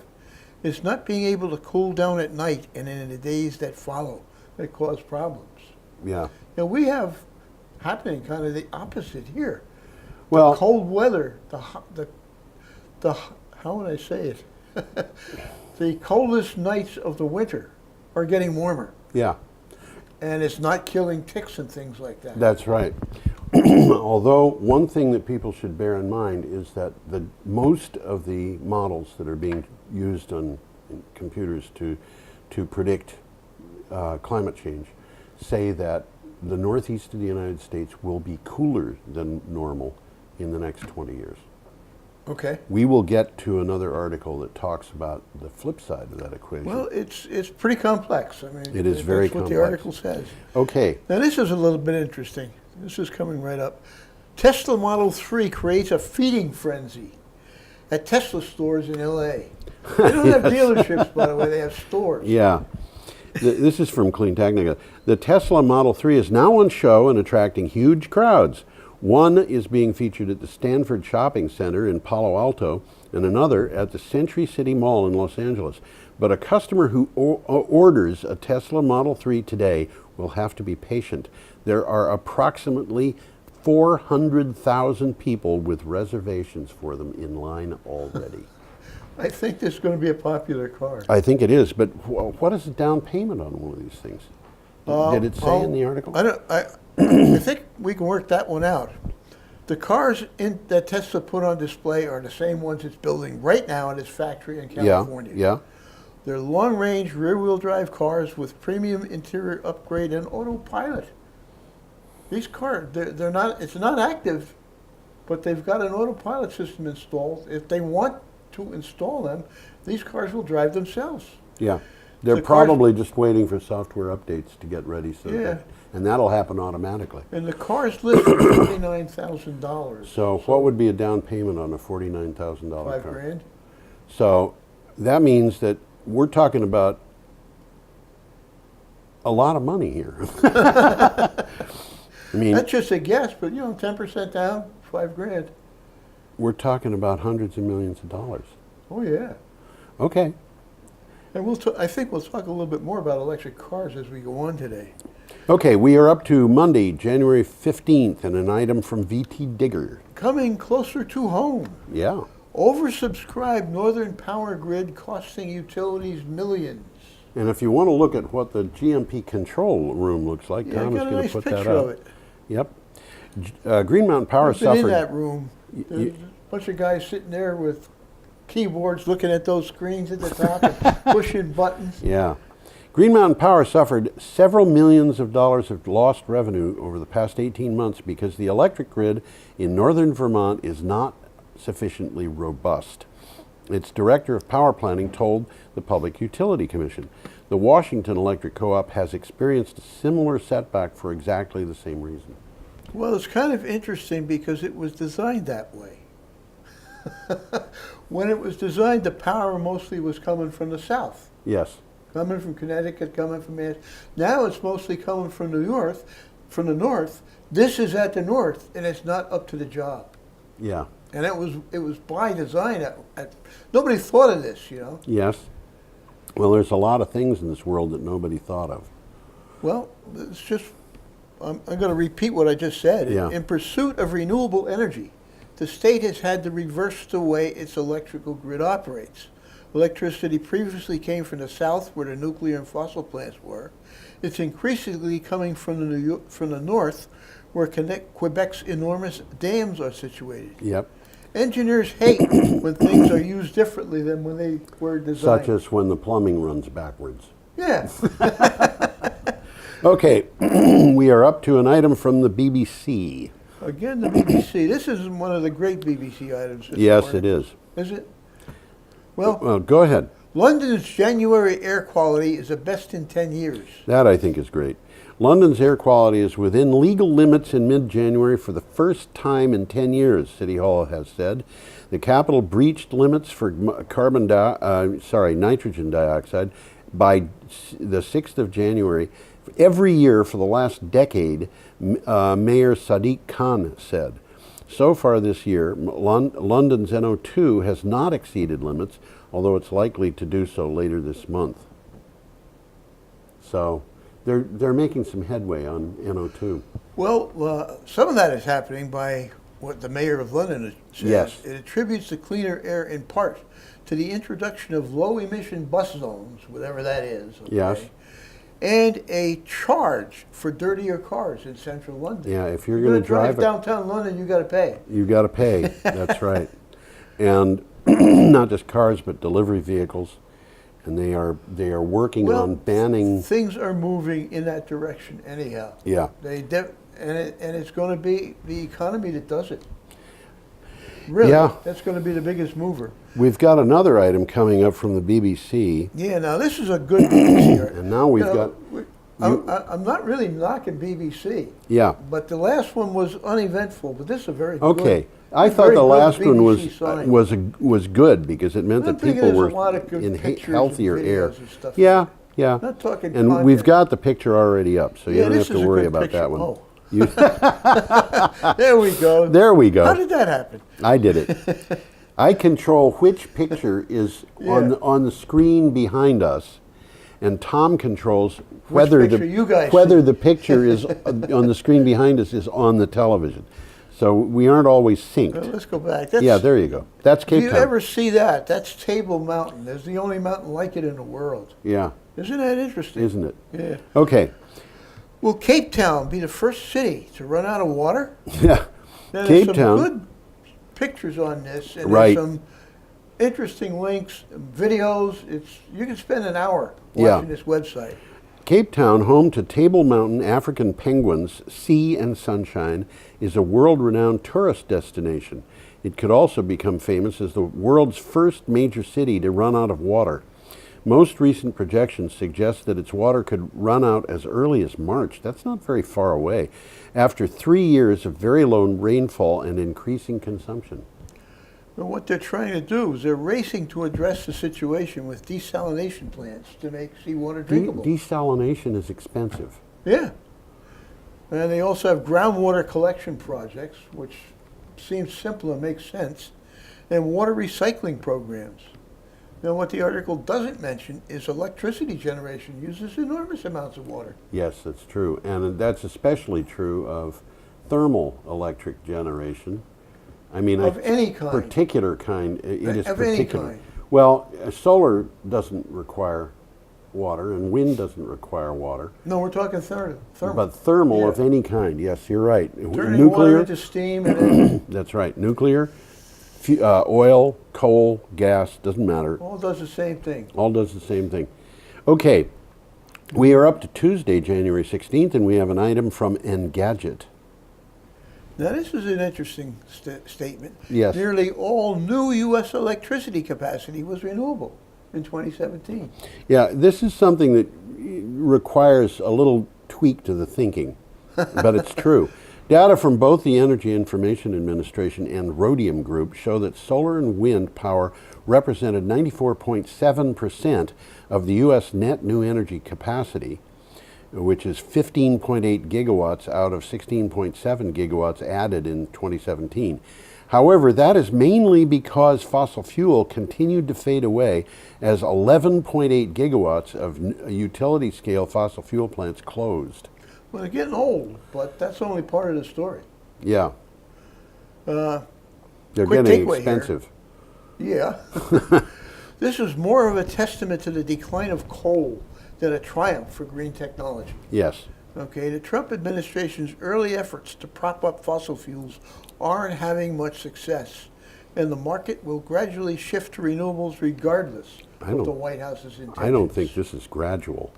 [SPEAKER 2] It's not being able to cool down at night and in the days that follow that cause problems.
[SPEAKER 1] Yeah.
[SPEAKER 2] Now we have happening kind of the opposite here.
[SPEAKER 1] Well,
[SPEAKER 2] The cold weather, how would I say it? The coldest nights of the winter are getting warmer.
[SPEAKER 1] yeah,
[SPEAKER 2] And it's not killing ticks and things like that.
[SPEAKER 1] that's right. Although one thing that people should bear in mind is that most of the models that are being used on computers to predict climate change say that the northeast of the United States will be cooler than normal in the next 20 years.
[SPEAKER 2] Okay.
[SPEAKER 1] We will get to another article that talks about the flip side of that equation.
[SPEAKER 2] Well, it's pretty complex. I mean,
[SPEAKER 1] It is very
[SPEAKER 2] that's what
[SPEAKER 1] complex.
[SPEAKER 2] the article says.
[SPEAKER 1] Okay.
[SPEAKER 2] Now this is a little bit interesting. This is coming right up. Tesla Model 3 creates a feeding frenzy at Tesla stores in LA. They don't have dealerships, by the way, they have stores.
[SPEAKER 1] Yeah. This is from Clean Technica. The Tesla Model 3 is now on show and attracting huge crowds. One is being featured at the Stanford Shopping Center in Palo Alto and another at the Century City Mall in Los Angeles. But a customer who orders a Tesla Model 3 today will have to be patient. There are approximately 400,000 people with reservations for them in line already.
[SPEAKER 2] I think this is going to be a popular car.
[SPEAKER 1] I think it is, but what is the down payment on one of these things? Did it say in the article?
[SPEAKER 2] I think we can work that one out. The cars that Tesla put on display are the same ones it's building right now at its factory in California.
[SPEAKER 1] Yeah.
[SPEAKER 2] They're long-range rear-wheel drive cars with premium interior upgrade and autopilot. These cars, they're not. It's not active, but they've got an autopilot system installed. If they want to install them, these cars will drive themselves.
[SPEAKER 1] Yeah. They're
[SPEAKER 2] The cars-
[SPEAKER 1] probably just waiting for software updates to get ready,
[SPEAKER 2] Yeah.
[SPEAKER 1] and that'll happen automatically.
[SPEAKER 2] And the cars list for $49,000.
[SPEAKER 1] So what would be a down payment on a $49,000 car?
[SPEAKER 2] $5,000.
[SPEAKER 1] So that means that we're talking about a lot of money here. I mean,
[SPEAKER 2] That's just a guess, but 10% down, $5,000.
[SPEAKER 1] we're talking about hundreds of millions of dollars.
[SPEAKER 2] Oh yeah.
[SPEAKER 1] Okay.
[SPEAKER 2] And I think we'll talk a little bit more about electric cars as we go on today.
[SPEAKER 1] Okay, we are up to Monday, January 15th, and an item from VT Digger.
[SPEAKER 2] Coming closer to home.
[SPEAKER 1] Yeah.
[SPEAKER 2] Oversubscribed Northern Power Grid costing utilities millions.
[SPEAKER 1] And if you want to look at what the GMP control room looks like,
[SPEAKER 2] Yeah, I
[SPEAKER 1] Tom is
[SPEAKER 2] got a
[SPEAKER 1] going
[SPEAKER 2] nice
[SPEAKER 1] to put that
[SPEAKER 2] picture
[SPEAKER 1] up.
[SPEAKER 2] of it.
[SPEAKER 1] Yep. Green Mountain Power
[SPEAKER 2] I've been
[SPEAKER 1] suffered.
[SPEAKER 2] in that room. There's a bunch of guys sitting there with keyboards looking at those screens at the top and pushing buttons.
[SPEAKER 1] Yeah. Green Mountain Power suffered several millions of dollars of lost revenue over the past 18 months because the electric grid in northern Vermont is not sufficiently robust. Its director of power planning told the Public Utility Commission. The Washington Electric Co-op has experienced a similar setback for exactly the same reason.
[SPEAKER 2] Well, it's kind of interesting because it was designed that way. When it was designed, the power mostly was coming from the south.
[SPEAKER 1] Yes.
[SPEAKER 2] Coming from Connecticut, coming from Mass. Now it's mostly coming from the north. This is at the north, and it's not up to the job.
[SPEAKER 1] Yeah.
[SPEAKER 2] And it was by design. Nobody thought of this,
[SPEAKER 1] Yes. Well, there's a lot of things in this world that nobody thought of.
[SPEAKER 2] Well, it's just, I'm going to repeat what I just said.
[SPEAKER 1] Yeah.
[SPEAKER 2] In pursuit of renewable energy, the state has had to reverse the way its electrical grid operates. Electricity previously came from the south where the nuclear and fossil plants were. It's increasingly coming from the north where Quebec's enormous dams are situated.
[SPEAKER 1] Yep.
[SPEAKER 2] Engineers hate when things are used differently than when they were designed.
[SPEAKER 1] Such as when the plumbing runs backwards.
[SPEAKER 2] Yeah.
[SPEAKER 1] Okay, we are up to an item from the BBC.
[SPEAKER 2] Again, the BBC. This is one of the great BBC items.
[SPEAKER 1] Yes, it is.
[SPEAKER 2] Is it? Well,
[SPEAKER 1] go ahead.
[SPEAKER 2] London's January air quality is the best in 10 years.
[SPEAKER 1] That, I think, is great. London's air quality is within legal limits in mid-January for the first time in 10 years, City Hall has said. The capital breached limits for nitrogen dioxide by the 6th of January. Every year for the last decade, Mayor Sadiq Khan said. So far this year, London's NO2 has not exceeded limits, although it's likely to do so later this month. So they're making some headway on NO2.
[SPEAKER 2] Well, some of that is happening by what the mayor of London says.
[SPEAKER 1] Yes.
[SPEAKER 2] It attributes the cleaner air in part to the introduction of low-emission bus zones, whatever that is. Okay?
[SPEAKER 1] Yes.
[SPEAKER 2] And a charge for dirtier cars in central London.
[SPEAKER 1] Yeah, if you're going to drive
[SPEAKER 2] downtown London, you got to pay.
[SPEAKER 1] You got to pay. That's right. And not just cars, but delivery vehicles. And they are working on banning.
[SPEAKER 2] Things are moving in that direction anyhow.
[SPEAKER 1] Yeah.
[SPEAKER 2] And it's going to be the economy that does it. Really,
[SPEAKER 1] yeah.
[SPEAKER 2] That's going to be the biggest mover.
[SPEAKER 1] We've got another item coming up from the BBC.
[SPEAKER 2] Yeah, now this is a good BBC.
[SPEAKER 1] And now we've got...
[SPEAKER 2] I'm not really knocking BBC.
[SPEAKER 1] Yeah.
[SPEAKER 2] But the last one was uneventful, but this is a very good.
[SPEAKER 1] Okay. I thought the last one was good because it meant that people were in healthier air. Yeah, yeah.
[SPEAKER 2] Not talking
[SPEAKER 1] and
[SPEAKER 2] content.
[SPEAKER 1] We've got the picture already up, so you don't have to worry about that one.
[SPEAKER 2] Oh. There we go.
[SPEAKER 1] There we go.
[SPEAKER 2] How did that happen?
[SPEAKER 1] I did it. I control which picture is on the screen behind us, and Tom controls whether the picture is on the screen behind us is on the television. So we aren't always synced.
[SPEAKER 2] Well, let's go back.
[SPEAKER 1] Yeah, there you go. That's Cape Town.
[SPEAKER 2] If you ever see that, that's Table Mountain. There's the only mountain like it in the world.
[SPEAKER 1] Yeah.
[SPEAKER 2] Isn't that interesting?
[SPEAKER 1] Isn't it?
[SPEAKER 2] Yeah.
[SPEAKER 1] Okay.
[SPEAKER 2] Will Cape Town be the first city to run out of water?
[SPEAKER 1] Yeah.
[SPEAKER 2] Now,
[SPEAKER 1] Cape
[SPEAKER 2] there's
[SPEAKER 1] Town.
[SPEAKER 2] some good pictures on this, and
[SPEAKER 1] right.
[SPEAKER 2] there's some interesting links, videos. You can spend an hour watching this website.
[SPEAKER 1] Cape Town, home to Table Mountain, African penguins, sea and sunshine, is a world-renowned tourist destination. It could also become famous as the world's first major city to run out of water. Most recent projections suggest that its water could run out as early as March. That's not very far away, after 3 years of very low rainfall and increasing consumption.
[SPEAKER 2] Well, what they're trying to do is they're racing to address the situation with desalination plants to make seawater drinkable.
[SPEAKER 1] Desalination is expensive.
[SPEAKER 2] Yeah. And they also have groundwater collection projects, which seems simple and makes sense, and water recycling programs. Now, what the article doesn't mention is electricity generation uses enormous amounts of water.
[SPEAKER 1] Yes, that's true. And that's especially true of thermal electric generation. I mean,
[SPEAKER 2] of any kind.
[SPEAKER 1] Particular kind. It is
[SPEAKER 2] of
[SPEAKER 1] particular.
[SPEAKER 2] Any kind.
[SPEAKER 1] Well, solar doesn't require water, and wind doesn't require water.
[SPEAKER 2] No, we're talking thermal.
[SPEAKER 1] But thermal of any kind. Yes, you're right.
[SPEAKER 2] Turning
[SPEAKER 1] nuclear
[SPEAKER 2] water into steam. And
[SPEAKER 1] that's right. Nuclear, oil, coal, gas, doesn't matter.
[SPEAKER 2] All does the same thing.
[SPEAKER 1] All does the same thing. Okay, we are up to Tuesday, January 16th, and we have an item from Engadget.
[SPEAKER 2] Now, this is an interesting statement.
[SPEAKER 1] Yes.
[SPEAKER 2] Nearly all new U.S. electricity capacity was renewable in 2017.
[SPEAKER 1] Yeah, this is something that requires a little tweak to the thinking, but it's true. Data from both the Energy Information Administration and Rhodium Group show that solar and wind power represented 94.7% of the U.S. net new energy capacity. which is 15.8 gigawatts out of 16.7 gigawatts added in 2017. However, that is mainly because fossil fuel continued to fade away as 11.8 gigawatts of utility-scale fossil fuel plants closed.
[SPEAKER 2] Well, they're getting old, but that's only part of the story.
[SPEAKER 1] Yeah.
[SPEAKER 2] Uh,
[SPEAKER 1] They're
[SPEAKER 2] quick
[SPEAKER 1] getting
[SPEAKER 2] takeaway
[SPEAKER 1] expensive.
[SPEAKER 2] here. Yeah. This is more of a testament to the decline of coal than a triumph for green technology.
[SPEAKER 1] Yes.
[SPEAKER 2] Okay, the Trump administration's early efforts to prop up fossil fuels aren't having much success, and the market will gradually shift to renewables regardless of the White House's intentions.
[SPEAKER 1] I don't think this is gradual.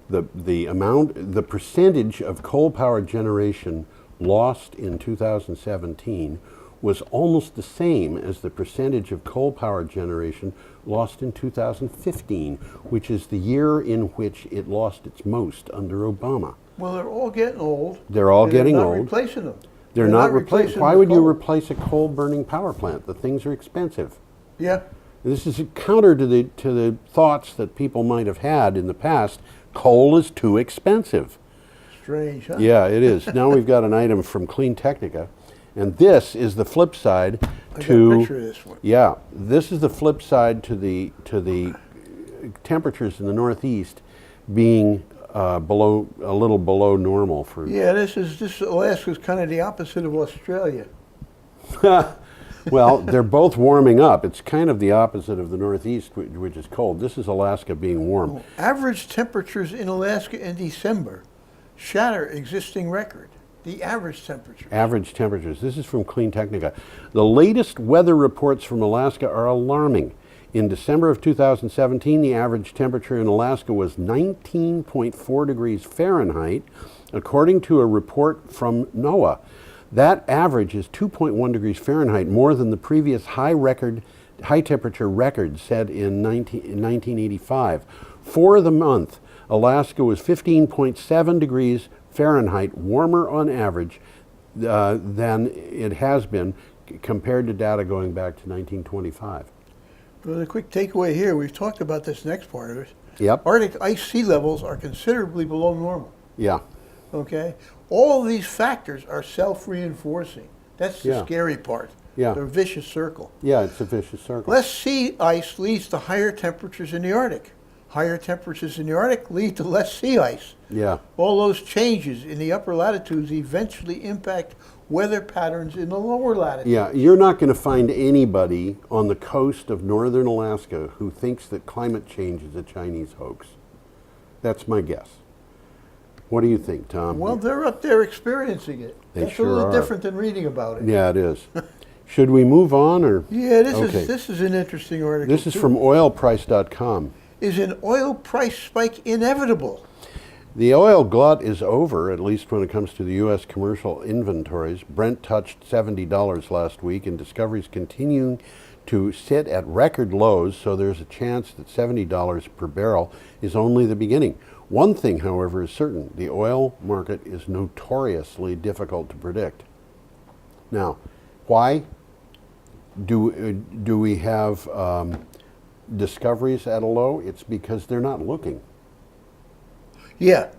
[SPEAKER 1] The percentage of coal-powered generation lost in 2017 was almost the same as the percentage of coal-powered generation lost in 2015, which is the year in which it lost its most under Obama.
[SPEAKER 2] Well, they're all getting old.
[SPEAKER 1] They're all getting
[SPEAKER 2] old.
[SPEAKER 1] old.
[SPEAKER 2] They're not replacing them.
[SPEAKER 1] They're not replacing. Why would you
[SPEAKER 2] coal.
[SPEAKER 1] replace a coal-burning power plant? The things are expensive.
[SPEAKER 2] Yeah.
[SPEAKER 1] This is counter to the thoughts that people might have had in the past. Coal is too expensive.
[SPEAKER 2] Strange, huh?
[SPEAKER 1] Yeah, it is. Now we've got an item from Clean Technica, and this is the flip side
[SPEAKER 2] I got a picture of this one.
[SPEAKER 1] Yeah, this is the flip side to the temperatures in the Northeast being a little below normal for.
[SPEAKER 2] Yeah, this Alaska's kind of the opposite of Australia.
[SPEAKER 1] Well, they're both warming up. It's kind of the opposite of the Northeast, which is cold. This is Alaska being warm.
[SPEAKER 2] Well, average temperatures in Alaska in December shatter existing record. The average temperature.
[SPEAKER 1] Average temperatures. This is from Clean Technica. The latest weather reports from Alaska are alarming. In December of 2017, the average temperature in Alaska was 19.4 degrees Fahrenheit, according to a report from NOAA. That average is 2.1 degrees Fahrenheit, more than the previous high temperature record set in 1985. For the month, Alaska was 15.7 degrees Fahrenheit warmer on average than it has been compared to data going back to 1925.
[SPEAKER 2] Well, the quick takeaway here, we've talked about this next part of it.
[SPEAKER 1] Yep.
[SPEAKER 2] Arctic ice sea levels are considerably below normal.
[SPEAKER 1] Yeah.
[SPEAKER 2] Okay? All of these factors are self-reinforcing. That's the scary part.
[SPEAKER 1] Yeah.
[SPEAKER 2] They're a vicious circle.
[SPEAKER 1] Yeah, it's a vicious circle.
[SPEAKER 2] Less sea ice leads to higher temperatures in the Arctic. Higher temperatures in the Arctic lead to less sea ice.
[SPEAKER 1] Yeah.
[SPEAKER 2] All those changes in the upper latitudes eventually impact weather patterns in the lower latitudes.
[SPEAKER 1] Yeah, you're not going to find anybody on the coast of northern Alaska who thinks that climate change is a Chinese hoax. That's my guess. What do you think, Tom?
[SPEAKER 2] Well, they're up there experiencing it.
[SPEAKER 1] They
[SPEAKER 2] That's
[SPEAKER 1] sure
[SPEAKER 2] a little
[SPEAKER 1] are.
[SPEAKER 2] different than reading about it.
[SPEAKER 1] Yeah, it is. Should we move on, or?
[SPEAKER 2] Yeah,
[SPEAKER 1] Okay.
[SPEAKER 2] this is an interesting article.
[SPEAKER 1] This is
[SPEAKER 2] too.
[SPEAKER 1] from oilprice.com.
[SPEAKER 2] Is an oil price spike inevitable?
[SPEAKER 1] The oil glut is over, at least when it comes to the U.S. commercial inventories. Brent touched $70 last week, and discoveries continuing to sit at record lows, so there's a chance that $70 per barrel is only the beginning. One thing, however, is certain. The oil market is notoriously difficult to predict. Now, why do we have discoveries at a low? It's because they're not looking.
[SPEAKER 2] Yeah.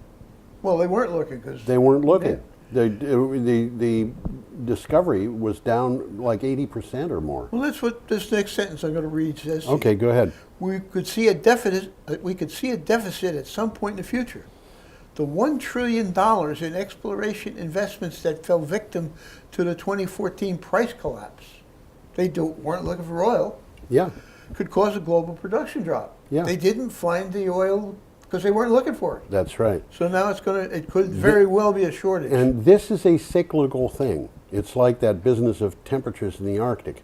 [SPEAKER 2] Well, they weren't looking because
[SPEAKER 1] They weren't looking. The discovery was down like 80% or more.
[SPEAKER 2] Well, that's what this next sentence I'm going to read says.
[SPEAKER 1] Okay, go ahead.
[SPEAKER 2] We could see a deficit. We could see a deficit at some point in the future. The $1 trillion in exploration investments that fell victim to the 2014 price collapse, weren't looking for oil,
[SPEAKER 1] Yeah,
[SPEAKER 2] could cause a global production drop.
[SPEAKER 1] Yeah.
[SPEAKER 2] They didn't find the oil because they weren't looking for it.
[SPEAKER 1] that's right.
[SPEAKER 2] So now it could very well be a shortage.
[SPEAKER 1] And this is a cyclical thing. It's like that business of temperatures in the Arctic.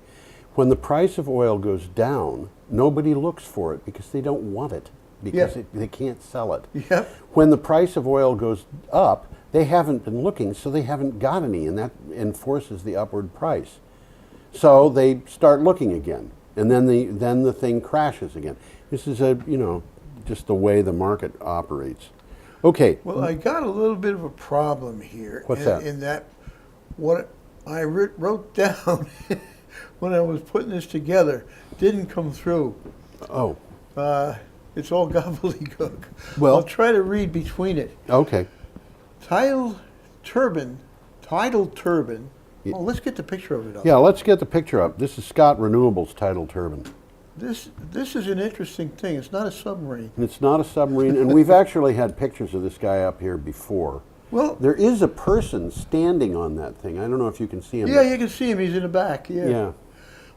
[SPEAKER 1] When the price of oil goes down, nobody looks for it because they don't want it, because they can't sell it.
[SPEAKER 2] Yeah.
[SPEAKER 1] When the price of oil goes up, they haven't been looking, so they haven't got any, and that enforces the upward price. So they start looking again, and then the thing crashes again. This is just the way the market operates. Okay.
[SPEAKER 2] Well, I got a little bit of a problem here.
[SPEAKER 1] What's that?
[SPEAKER 2] In that, what I wrote down when I was putting this together didn't come through.
[SPEAKER 1] Oh.
[SPEAKER 2] It's all gobbledygook.
[SPEAKER 1] Well-
[SPEAKER 2] I'll try to read between it.
[SPEAKER 1] Okay.
[SPEAKER 2] Tidal turbine. Oh, let's get the picture of it up.
[SPEAKER 1] Yeah, let's get the picture up. This is Scott Renewables tidal turbine.
[SPEAKER 2] This is an interesting thing. It's not a submarine.
[SPEAKER 1] And it's not a submarine, and we've actually had pictures of this guy up here before.
[SPEAKER 2] Well,
[SPEAKER 1] There is a person standing on that thing. I don't know if you can see him.
[SPEAKER 2] yeah, you can see him. He's in the back. Yeah.
[SPEAKER 1] Yeah.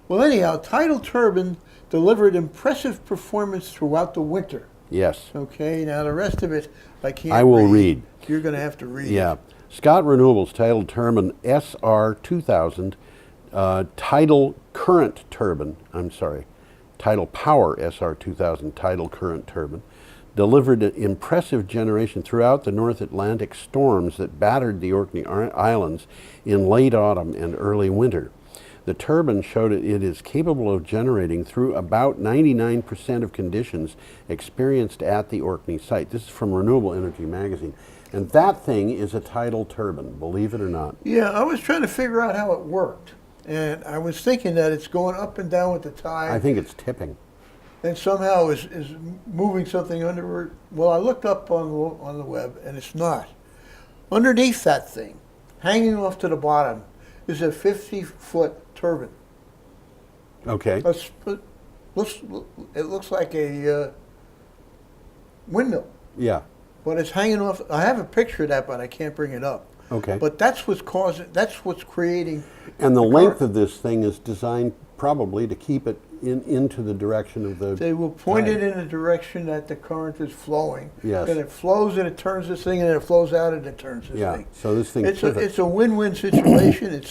[SPEAKER 2] Well, anyhow, tidal turbine delivered impressive performance throughout the winter.
[SPEAKER 1] Yes.
[SPEAKER 2] Okay. Now the rest of it, I can't.
[SPEAKER 1] I will read.
[SPEAKER 2] You're going to have to read.
[SPEAKER 1] Yeah. Scott Renewables tidal turbine SR2000 tidal current turbine. I'm sorry. Tidal Power SR2000 tidal current turbine delivered an impressive generation throughout the North Atlantic storms that battered the Orkney Islands in late autumn and early winter. The turbine showed it is capable of generating through about 99% of conditions experienced at the Orkney site. This is from Renewable Energy magazine. And that thing is a tidal turbine, believe it or not.
[SPEAKER 2] Yeah, I was trying to figure out how it worked, and I was thinking that it's going up and down with the tide.
[SPEAKER 1] I think it's tipping.
[SPEAKER 2] And somehow is moving something under. Well, I looked up on the web, and it's not. Underneath that thing, hanging off to the bottom, is a 50-foot turbine.
[SPEAKER 1] Okay.
[SPEAKER 2] It looks like a windmill,
[SPEAKER 1] Yeah.
[SPEAKER 2] but it's hanging off. I have a picture of that, but I can't bring it up.
[SPEAKER 1] Okay.
[SPEAKER 2] But that's what's causing. That's what's creating.
[SPEAKER 1] And the
[SPEAKER 2] the
[SPEAKER 1] length
[SPEAKER 2] current.
[SPEAKER 1] of this thing is designed probably to keep it into the direction of the.
[SPEAKER 2] They will point
[SPEAKER 1] tide.
[SPEAKER 2] it in the direction that the current is flowing.
[SPEAKER 1] Yes.
[SPEAKER 2] And it flows and it turns this thing, and then it flows out and it turns this
[SPEAKER 1] Yeah.
[SPEAKER 2] thing.
[SPEAKER 1] So this thing
[SPEAKER 2] It's
[SPEAKER 1] pivots.
[SPEAKER 2] a win-win situation.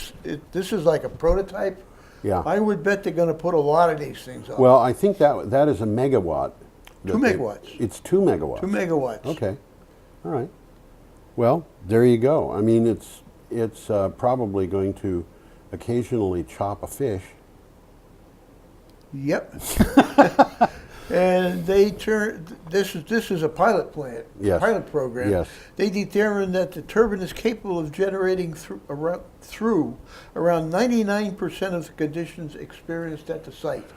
[SPEAKER 2] This is like a prototype.
[SPEAKER 1] Yeah.
[SPEAKER 2] I would bet they're going to put a lot of these things up.
[SPEAKER 1] Well, I think that is a megawatt.
[SPEAKER 2] 2 megawatts.
[SPEAKER 1] It's 2 megawatts.
[SPEAKER 2] 2 megawatts.
[SPEAKER 1] Okay. All right. Well, there you go. I mean, it's probably going to occasionally chop a fish.
[SPEAKER 2] Yep. And they this is a pilot plant.
[SPEAKER 1] Yes.
[SPEAKER 2] Pilot program.
[SPEAKER 1] Yes.
[SPEAKER 2] They determined that the turbine is capable of generating through around 99% of the conditions experienced at the site.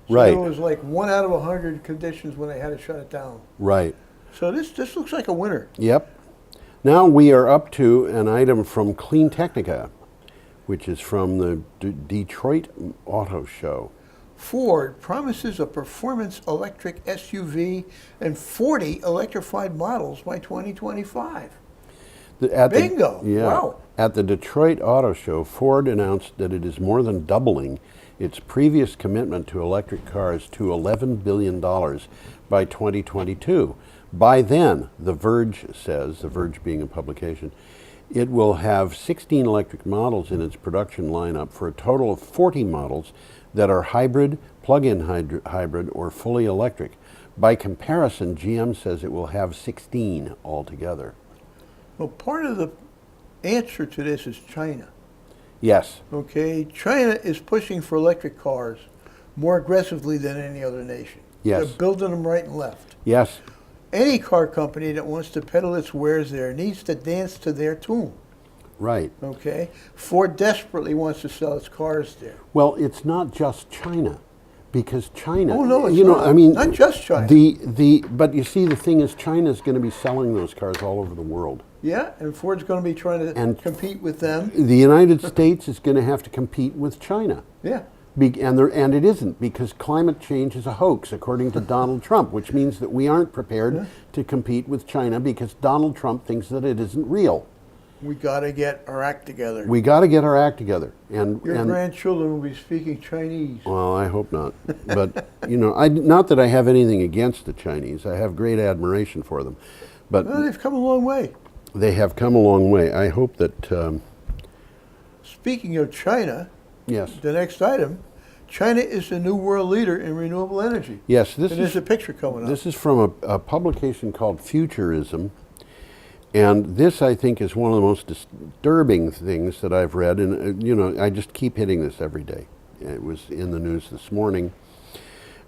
[SPEAKER 2] So
[SPEAKER 1] Right.
[SPEAKER 2] It was like 1 out of 100 conditions when they had to shut it down.
[SPEAKER 1] Right.
[SPEAKER 2] So this looks like a winner.
[SPEAKER 1] Yep. Now we are up to an item from Clean Technica, which is from the Detroit Auto Show.
[SPEAKER 2] Ford promises a performance electric SUV and 40 electrified models by 2025. Bingo. Wow.
[SPEAKER 1] At the Detroit Auto Show, Ford announced that it is more than doubling its previous commitment to electric cars to $11 billion by 2022. By then, The Verge says, The Verge being a publication, it will have 16 electric models in its production lineup for a total of 40 models that are hybrid, plug-in hybrid, or fully electric. By comparison, GM says it will have 16 altogether.
[SPEAKER 2] Well, part of the answer to this is China.
[SPEAKER 1] Yes.
[SPEAKER 2] Okay, China is pushing for electric cars more aggressively than any other nation.
[SPEAKER 1] Yes.
[SPEAKER 2] They're building them right and left.
[SPEAKER 1] Yes.
[SPEAKER 2] Any car company that wants to peddle its wares there needs to dance to their tune.
[SPEAKER 1] Right.
[SPEAKER 2] Okay, Ford desperately wants to sell its cars there.
[SPEAKER 1] Well, it's not just China, because China.
[SPEAKER 2] Oh no, it's
[SPEAKER 1] you know,
[SPEAKER 2] not.
[SPEAKER 1] I mean,
[SPEAKER 2] Not just China.
[SPEAKER 1] But you see, the thing is, China's going to be selling those cars all over the world.
[SPEAKER 2] Yeah, and Ford's going to be trying to
[SPEAKER 1] And
[SPEAKER 2] compete with them.
[SPEAKER 1] The United States is going to have to compete with China.
[SPEAKER 2] Yeah.
[SPEAKER 1] And it isn't, because climate change is a hoax, according to Donald Trump, which means that we aren't prepared to compete with China because Donald Trump thinks that it isn't real.
[SPEAKER 2] We got to get our act together.
[SPEAKER 1] We got to get our act together.
[SPEAKER 2] Your grandchildren will be speaking Chinese.
[SPEAKER 1] Well, I hope not. But, you know, not that I have anything against the Chinese. I have great admiration for them. But
[SPEAKER 2] Well, they've come a long way.
[SPEAKER 1] they have come a long way. I hope that,
[SPEAKER 2] Speaking of China,
[SPEAKER 1] yes.
[SPEAKER 2] the next item, China is the new world leader in renewable energy.
[SPEAKER 1] Yes,
[SPEAKER 2] And there's a picture coming up.
[SPEAKER 1] this is from a publication called Futurism. And this, I think, is one of the most disturbing things that I've read. And, you know, I just keep hitting this every day. It was in the news this morning.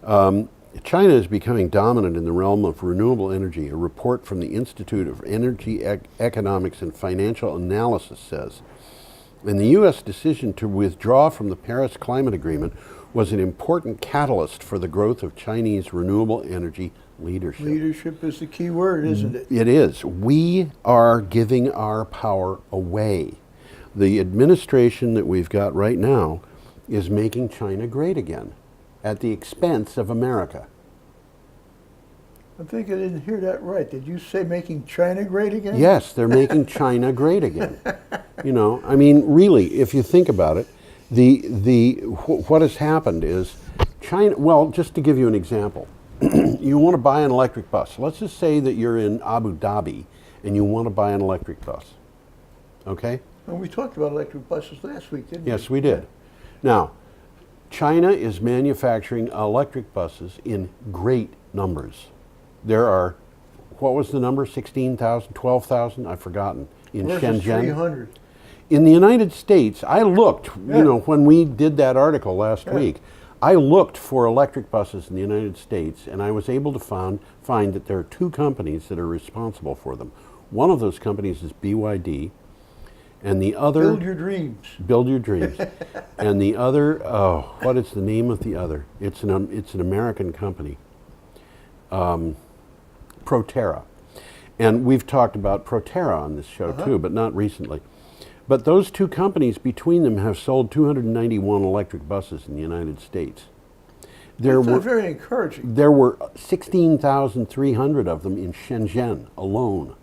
[SPEAKER 1] China is becoming dominant in the realm of renewable energy. A report from the Institute of Energy Economics and Financial Analysis says And the U.S. decision to withdraw from the Paris Climate Agreement was an important catalyst for the growth of Chinese renewable energy leadership.
[SPEAKER 2] Leadership is the key word, isn't it?
[SPEAKER 1] It is. We are giving our power away. The administration that we've got right now is making China great again at the expense of America.
[SPEAKER 2] I think I didn't hear that right. Did you say making China great again?
[SPEAKER 1] Yes, they're making China great again. You know, I mean, really, if you think about it, what has happened is China, well, just to give you an example, you want to buy an electric bus. Let's just say that you're in Abu Dhabi and you want to buy an electric bus, okay?
[SPEAKER 2] And we talked about electric buses last week, didn't we?
[SPEAKER 1] Yes, we did. Now, China is manufacturing electric buses in great numbers. There are, what was the number, 16,000, 12,000? I've forgotten, in
[SPEAKER 2] Versus
[SPEAKER 1] Shenzhen.
[SPEAKER 2] 300.
[SPEAKER 1] In the United States, I looked, you know, when we did that article last week, I looked for electric buses in the United States, and I was able to find that there are two companies that are responsible for them. One of those companies is BYD, and the other...
[SPEAKER 2] Build your dreams.
[SPEAKER 1] Build your dreams. And the other, oh, what is the name of the other? It's an American company, Proterra. And we've talked about Proterra on this show too, but not recently. But those two companies between them have sold 291 electric buses in the United States.
[SPEAKER 2] That's very encouraging.
[SPEAKER 1] There were 16,300 of them in Shenzhen alone.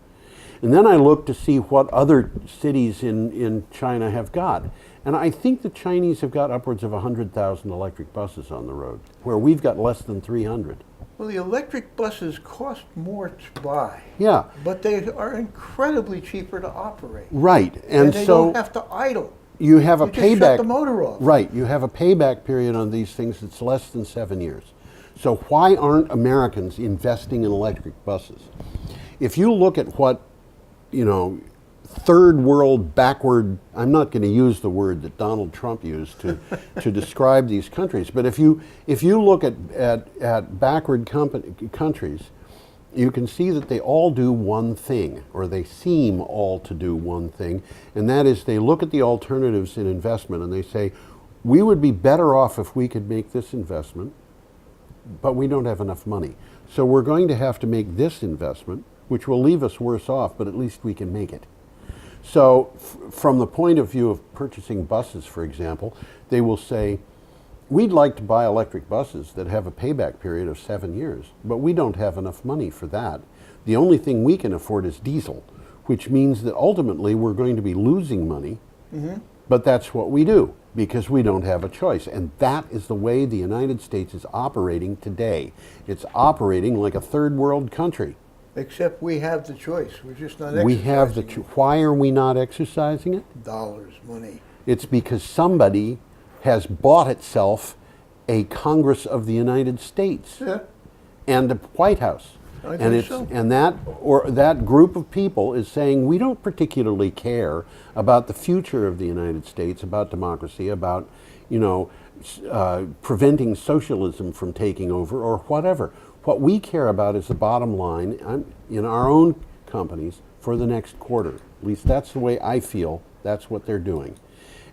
[SPEAKER 1] And then I looked to see what other cities in China have got. And I think the Chinese have got upwards of 100,000 electric buses on the road, where we've got less than 300.
[SPEAKER 2] Well, the electric buses cost more to buy.
[SPEAKER 1] Yeah.
[SPEAKER 2] But they are incredibly cheaper to operate.
[SPEAKER 1] Right.
[SPEAKER 2] And they don't have to idle.
[SPEAKER 1] You have a
[SPEAKER 2] You just
[SPEAKER 1] payback.
[SPEAKER 2] shut the motor off.
[SPEAKER 1] Right. You have a payback period on these things that's less than 7 years. So why aren't Americans investing in electric buses? If you look at what, you know, third world backward, I'm not going to use the word that Donald Trump used to describe these countries, but if you look at backward countries, you can see that they all do one thing, or they seem all to do one thing, and that is they look at the alternatives in investment and they say, we would be better off if we could make this investment, but we don't have enough money. So we're going to have to make this investment, which will leave us worse off, but at least we can make it. So from the point of view of purchasing buses, for example, they will say, we'd like to buy electric buses that have a payback period of 7 years, but we don't have enough money for that. The only thing we can afford is diesel, which means that ultimately we're going to be losing money, but that's what we do because we don't have a choice. And that is the way the United States is operating today. It's operating like a third world country.
[SPEAKER 2] Except we have the choice. We're just not exercising
[SPEAKER 1] We have the why are we not exercising it?
[SPEAKER 2] dollars, money.
[SPEAKER 1] It's because somebody has bought itself a Congress of the United States and a White House.
[SPEAKER 2] I
[SPEAKER 1] And
[SPEAKER 2] think so.
[SPEAKER 1] and that group of people is saying we don't particularly care about the future of the United States, about democracy, about, you know, preventing socialism from taking over or whatever. What we care about is the bottom line in our own companies for the next quarter. At least that's the way I feel. That's what they're doing.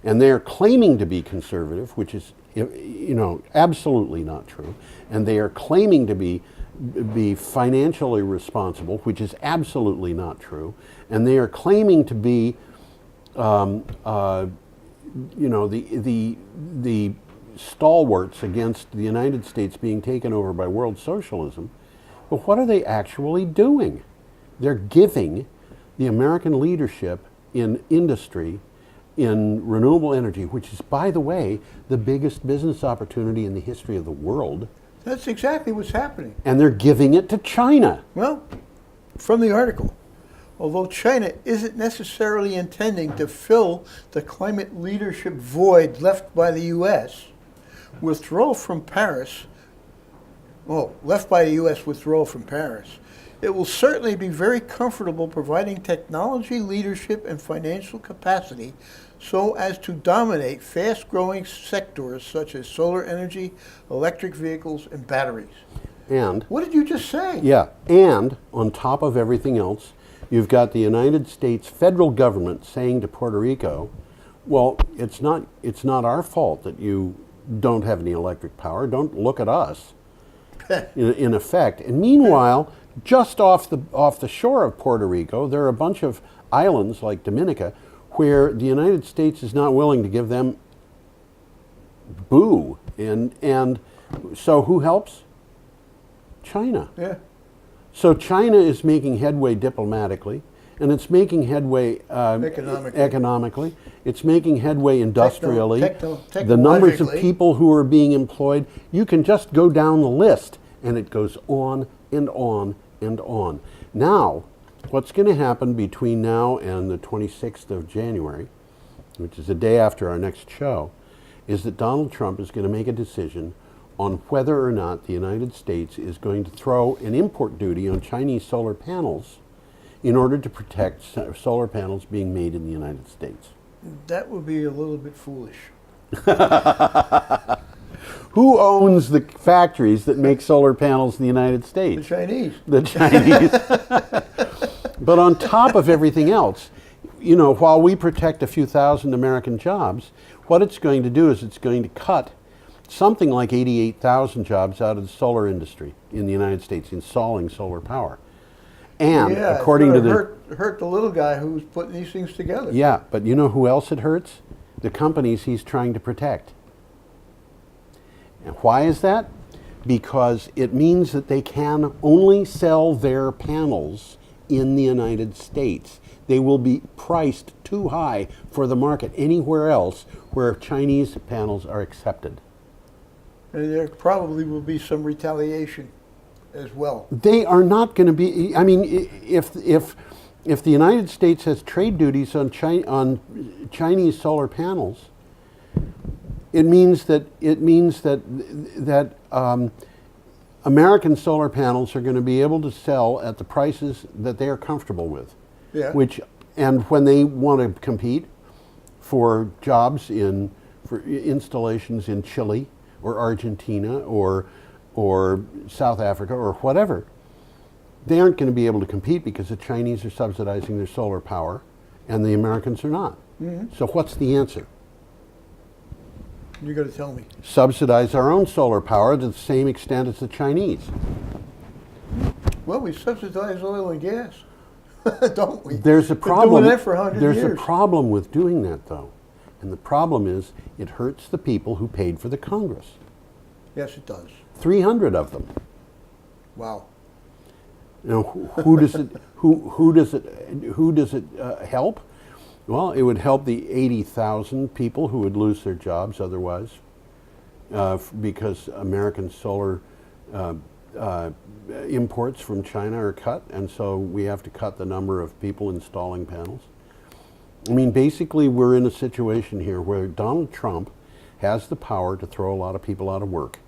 [SPEAKER 1] And they're claiming to be conservative, which is, you know, absolutely not true. And they are claiming to be financially responsible, which is absolutely not true. And they are claiming to be, you know, the stalwarts against the United States being taken over by world socialism. But what are they actually doing? They're giving the American leadership in industry, in renewable energy, which is, by the way, the biggest business opportunity in the history of the world.
[SPEAKER 2] That's exactly what's happening.
[SPEAKER 1] And they're giving it to China.
[SPEAKER 2] Well, from the article, although China isn't necessarily intending to fill the climate leadership void left by the U.S., withdrawal from Paris, left by the U.S. withdrawal from Paris, it will certainly be very comfortable providing technology leadership and financial capacity so as to dominate fast-growing sectors such as solar energy, electric vehicles, and batteries.
[SPEAKER 1] And
[SPEAKER 2] what did you just say?
[SPEAKER 1] yeah, and on top of everything else, you've got the United States federal government saying to Puerto Rico, Well, it's not our fault that you don't have any electric power. Don't look at us, in effect. And meanwhile, just off the shore of Puerto Rico, there are a bunch of islands like Dominica where the United States is not willing to give them boo. And so who helps? China.
[SPEAKER 2] Yeah.
[SPEAKER 1] So China is making headway diplomatically, and it's making headway economically. It's making headway industrially. The numbers of people who are being employed, you can just go down the list, and it goes on and on and on. Now, what's going to happen between now and the 26th of January, which is the day after our next show, is that Donald Trump is going to make a decision on whether or not the United States is going to throw an import duty on Chinese solar panels in order to protect solar panels being made in the United States.
[SPEAKER 2] That would be a little bit foolish.
[SPEAKER 1] Who owns the factories that make solar panels in the United States?
[SPEAKER 2] The Chinese.
[SPEAKER 1] The Chinese. But on top of everything else, you know, while we protect a few thousand American jobs, what it's going to do is it's going to cut something like 88,000 jobs out of the solar industry in the United States, installing solar power. And
[SPEAKER 2] yeah,
[SPEAKER 1] according to
[SPEAKER 2] hurt the little guy who's putting these things together.
[SPEAKER 1] Yeah, but you know who else it hurts? The companies he's trying to protect. And why is that? Because it means that they can only sell their panels in the United States. They will be priced too high for the market anywhere else where Chinese panels are accepted.
[SPEAKER 2] And there probably will be some retaliation as well.
[SPEAKER 1] They are not going to be. I mean, if the United States has trade duties on Chinese solar panels, it means that American solar panels are going to be able to sell at the prices that they are comfortable with.
[SPEAKER 2] Yeah.
[SPEAKER 1] And when they want to compete for jobs for installations in Chile or Argentina or South Africa or whatever, they aren't going to be able to compete because the Chinese are subsidizing their solar power and the Americans are not. Mm-hmm. So what's the answer?
[SPEAKER 2] You got to tell me.
[SPEAKER 1] Subsidize our own solar power to the same extent as the Chinese.
[SPEAKER 2] Well, we subsidize oil and gas, don't we?
[SPEAKER 1] There's a problem.
[SPEAKER 2] Been doing that for 100 years.
[SPEAKER 1] There's a problem with doing that, though. And the problem is it hurts the people who paid for the Congress.
[SPEAKER 2] Yes, it does.
[SPEAKER 1] 300 of them.
[SPEAKER 2] Wow.
[SPEAKER 1] You know, who does it help? Well, it would help the 80,000 people who would lose their jobs otherwise, because American solar imports from China are cut, and so we have to cut the number of people installing panels. I mean, basically, we're in a situation here where Donald Trump has the power to throw a lot of people out of work.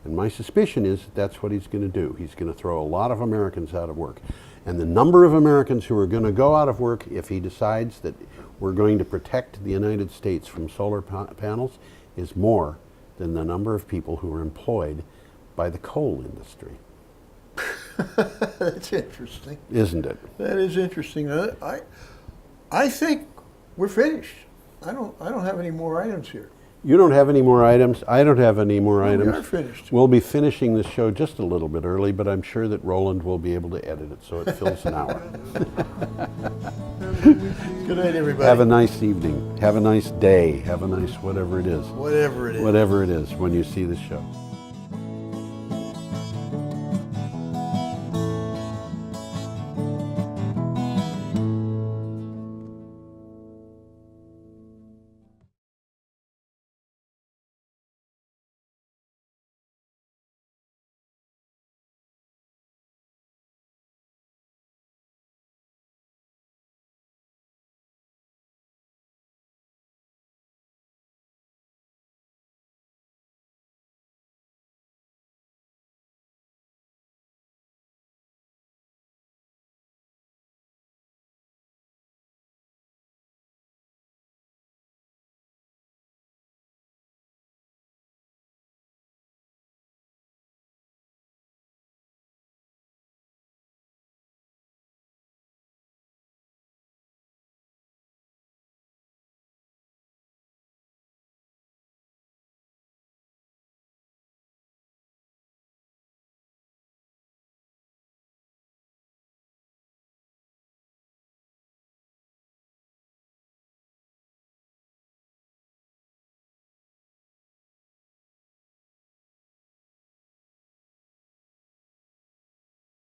[SPEAKER 1] And my suspicion is that's what he's going to do. He's going to throw a lot of Americans out of work. And the number of Americans who are going to go out of work if he decides that we're going to protect the United States from solar panels is more than the number of people who are employed by the coal industry.
[SPEAKER 2] That's interesting.
[SPEAKER 1] Isn't it?
[SPEAKER 2] That is interesting. I think we're finished. I don't have any more items here.
[SPEAKER 1] You don't have any more items. I don't have any more items.
[SPEAKER 2] We are finished.
[SPEAKER 1] We'll be finishing the show just a little bit early, but I'm sure that Roland will be able to edit it so it fills an hour.
[SPEAKER 2] Good night, everybody.
[SPEAKER 1] Have a nice evening. Have a nice day. Have a nice whatever it is.
[SPEAKER 2] Whatever it is.
[SPEAKER 1] Whatever it is when you see the show.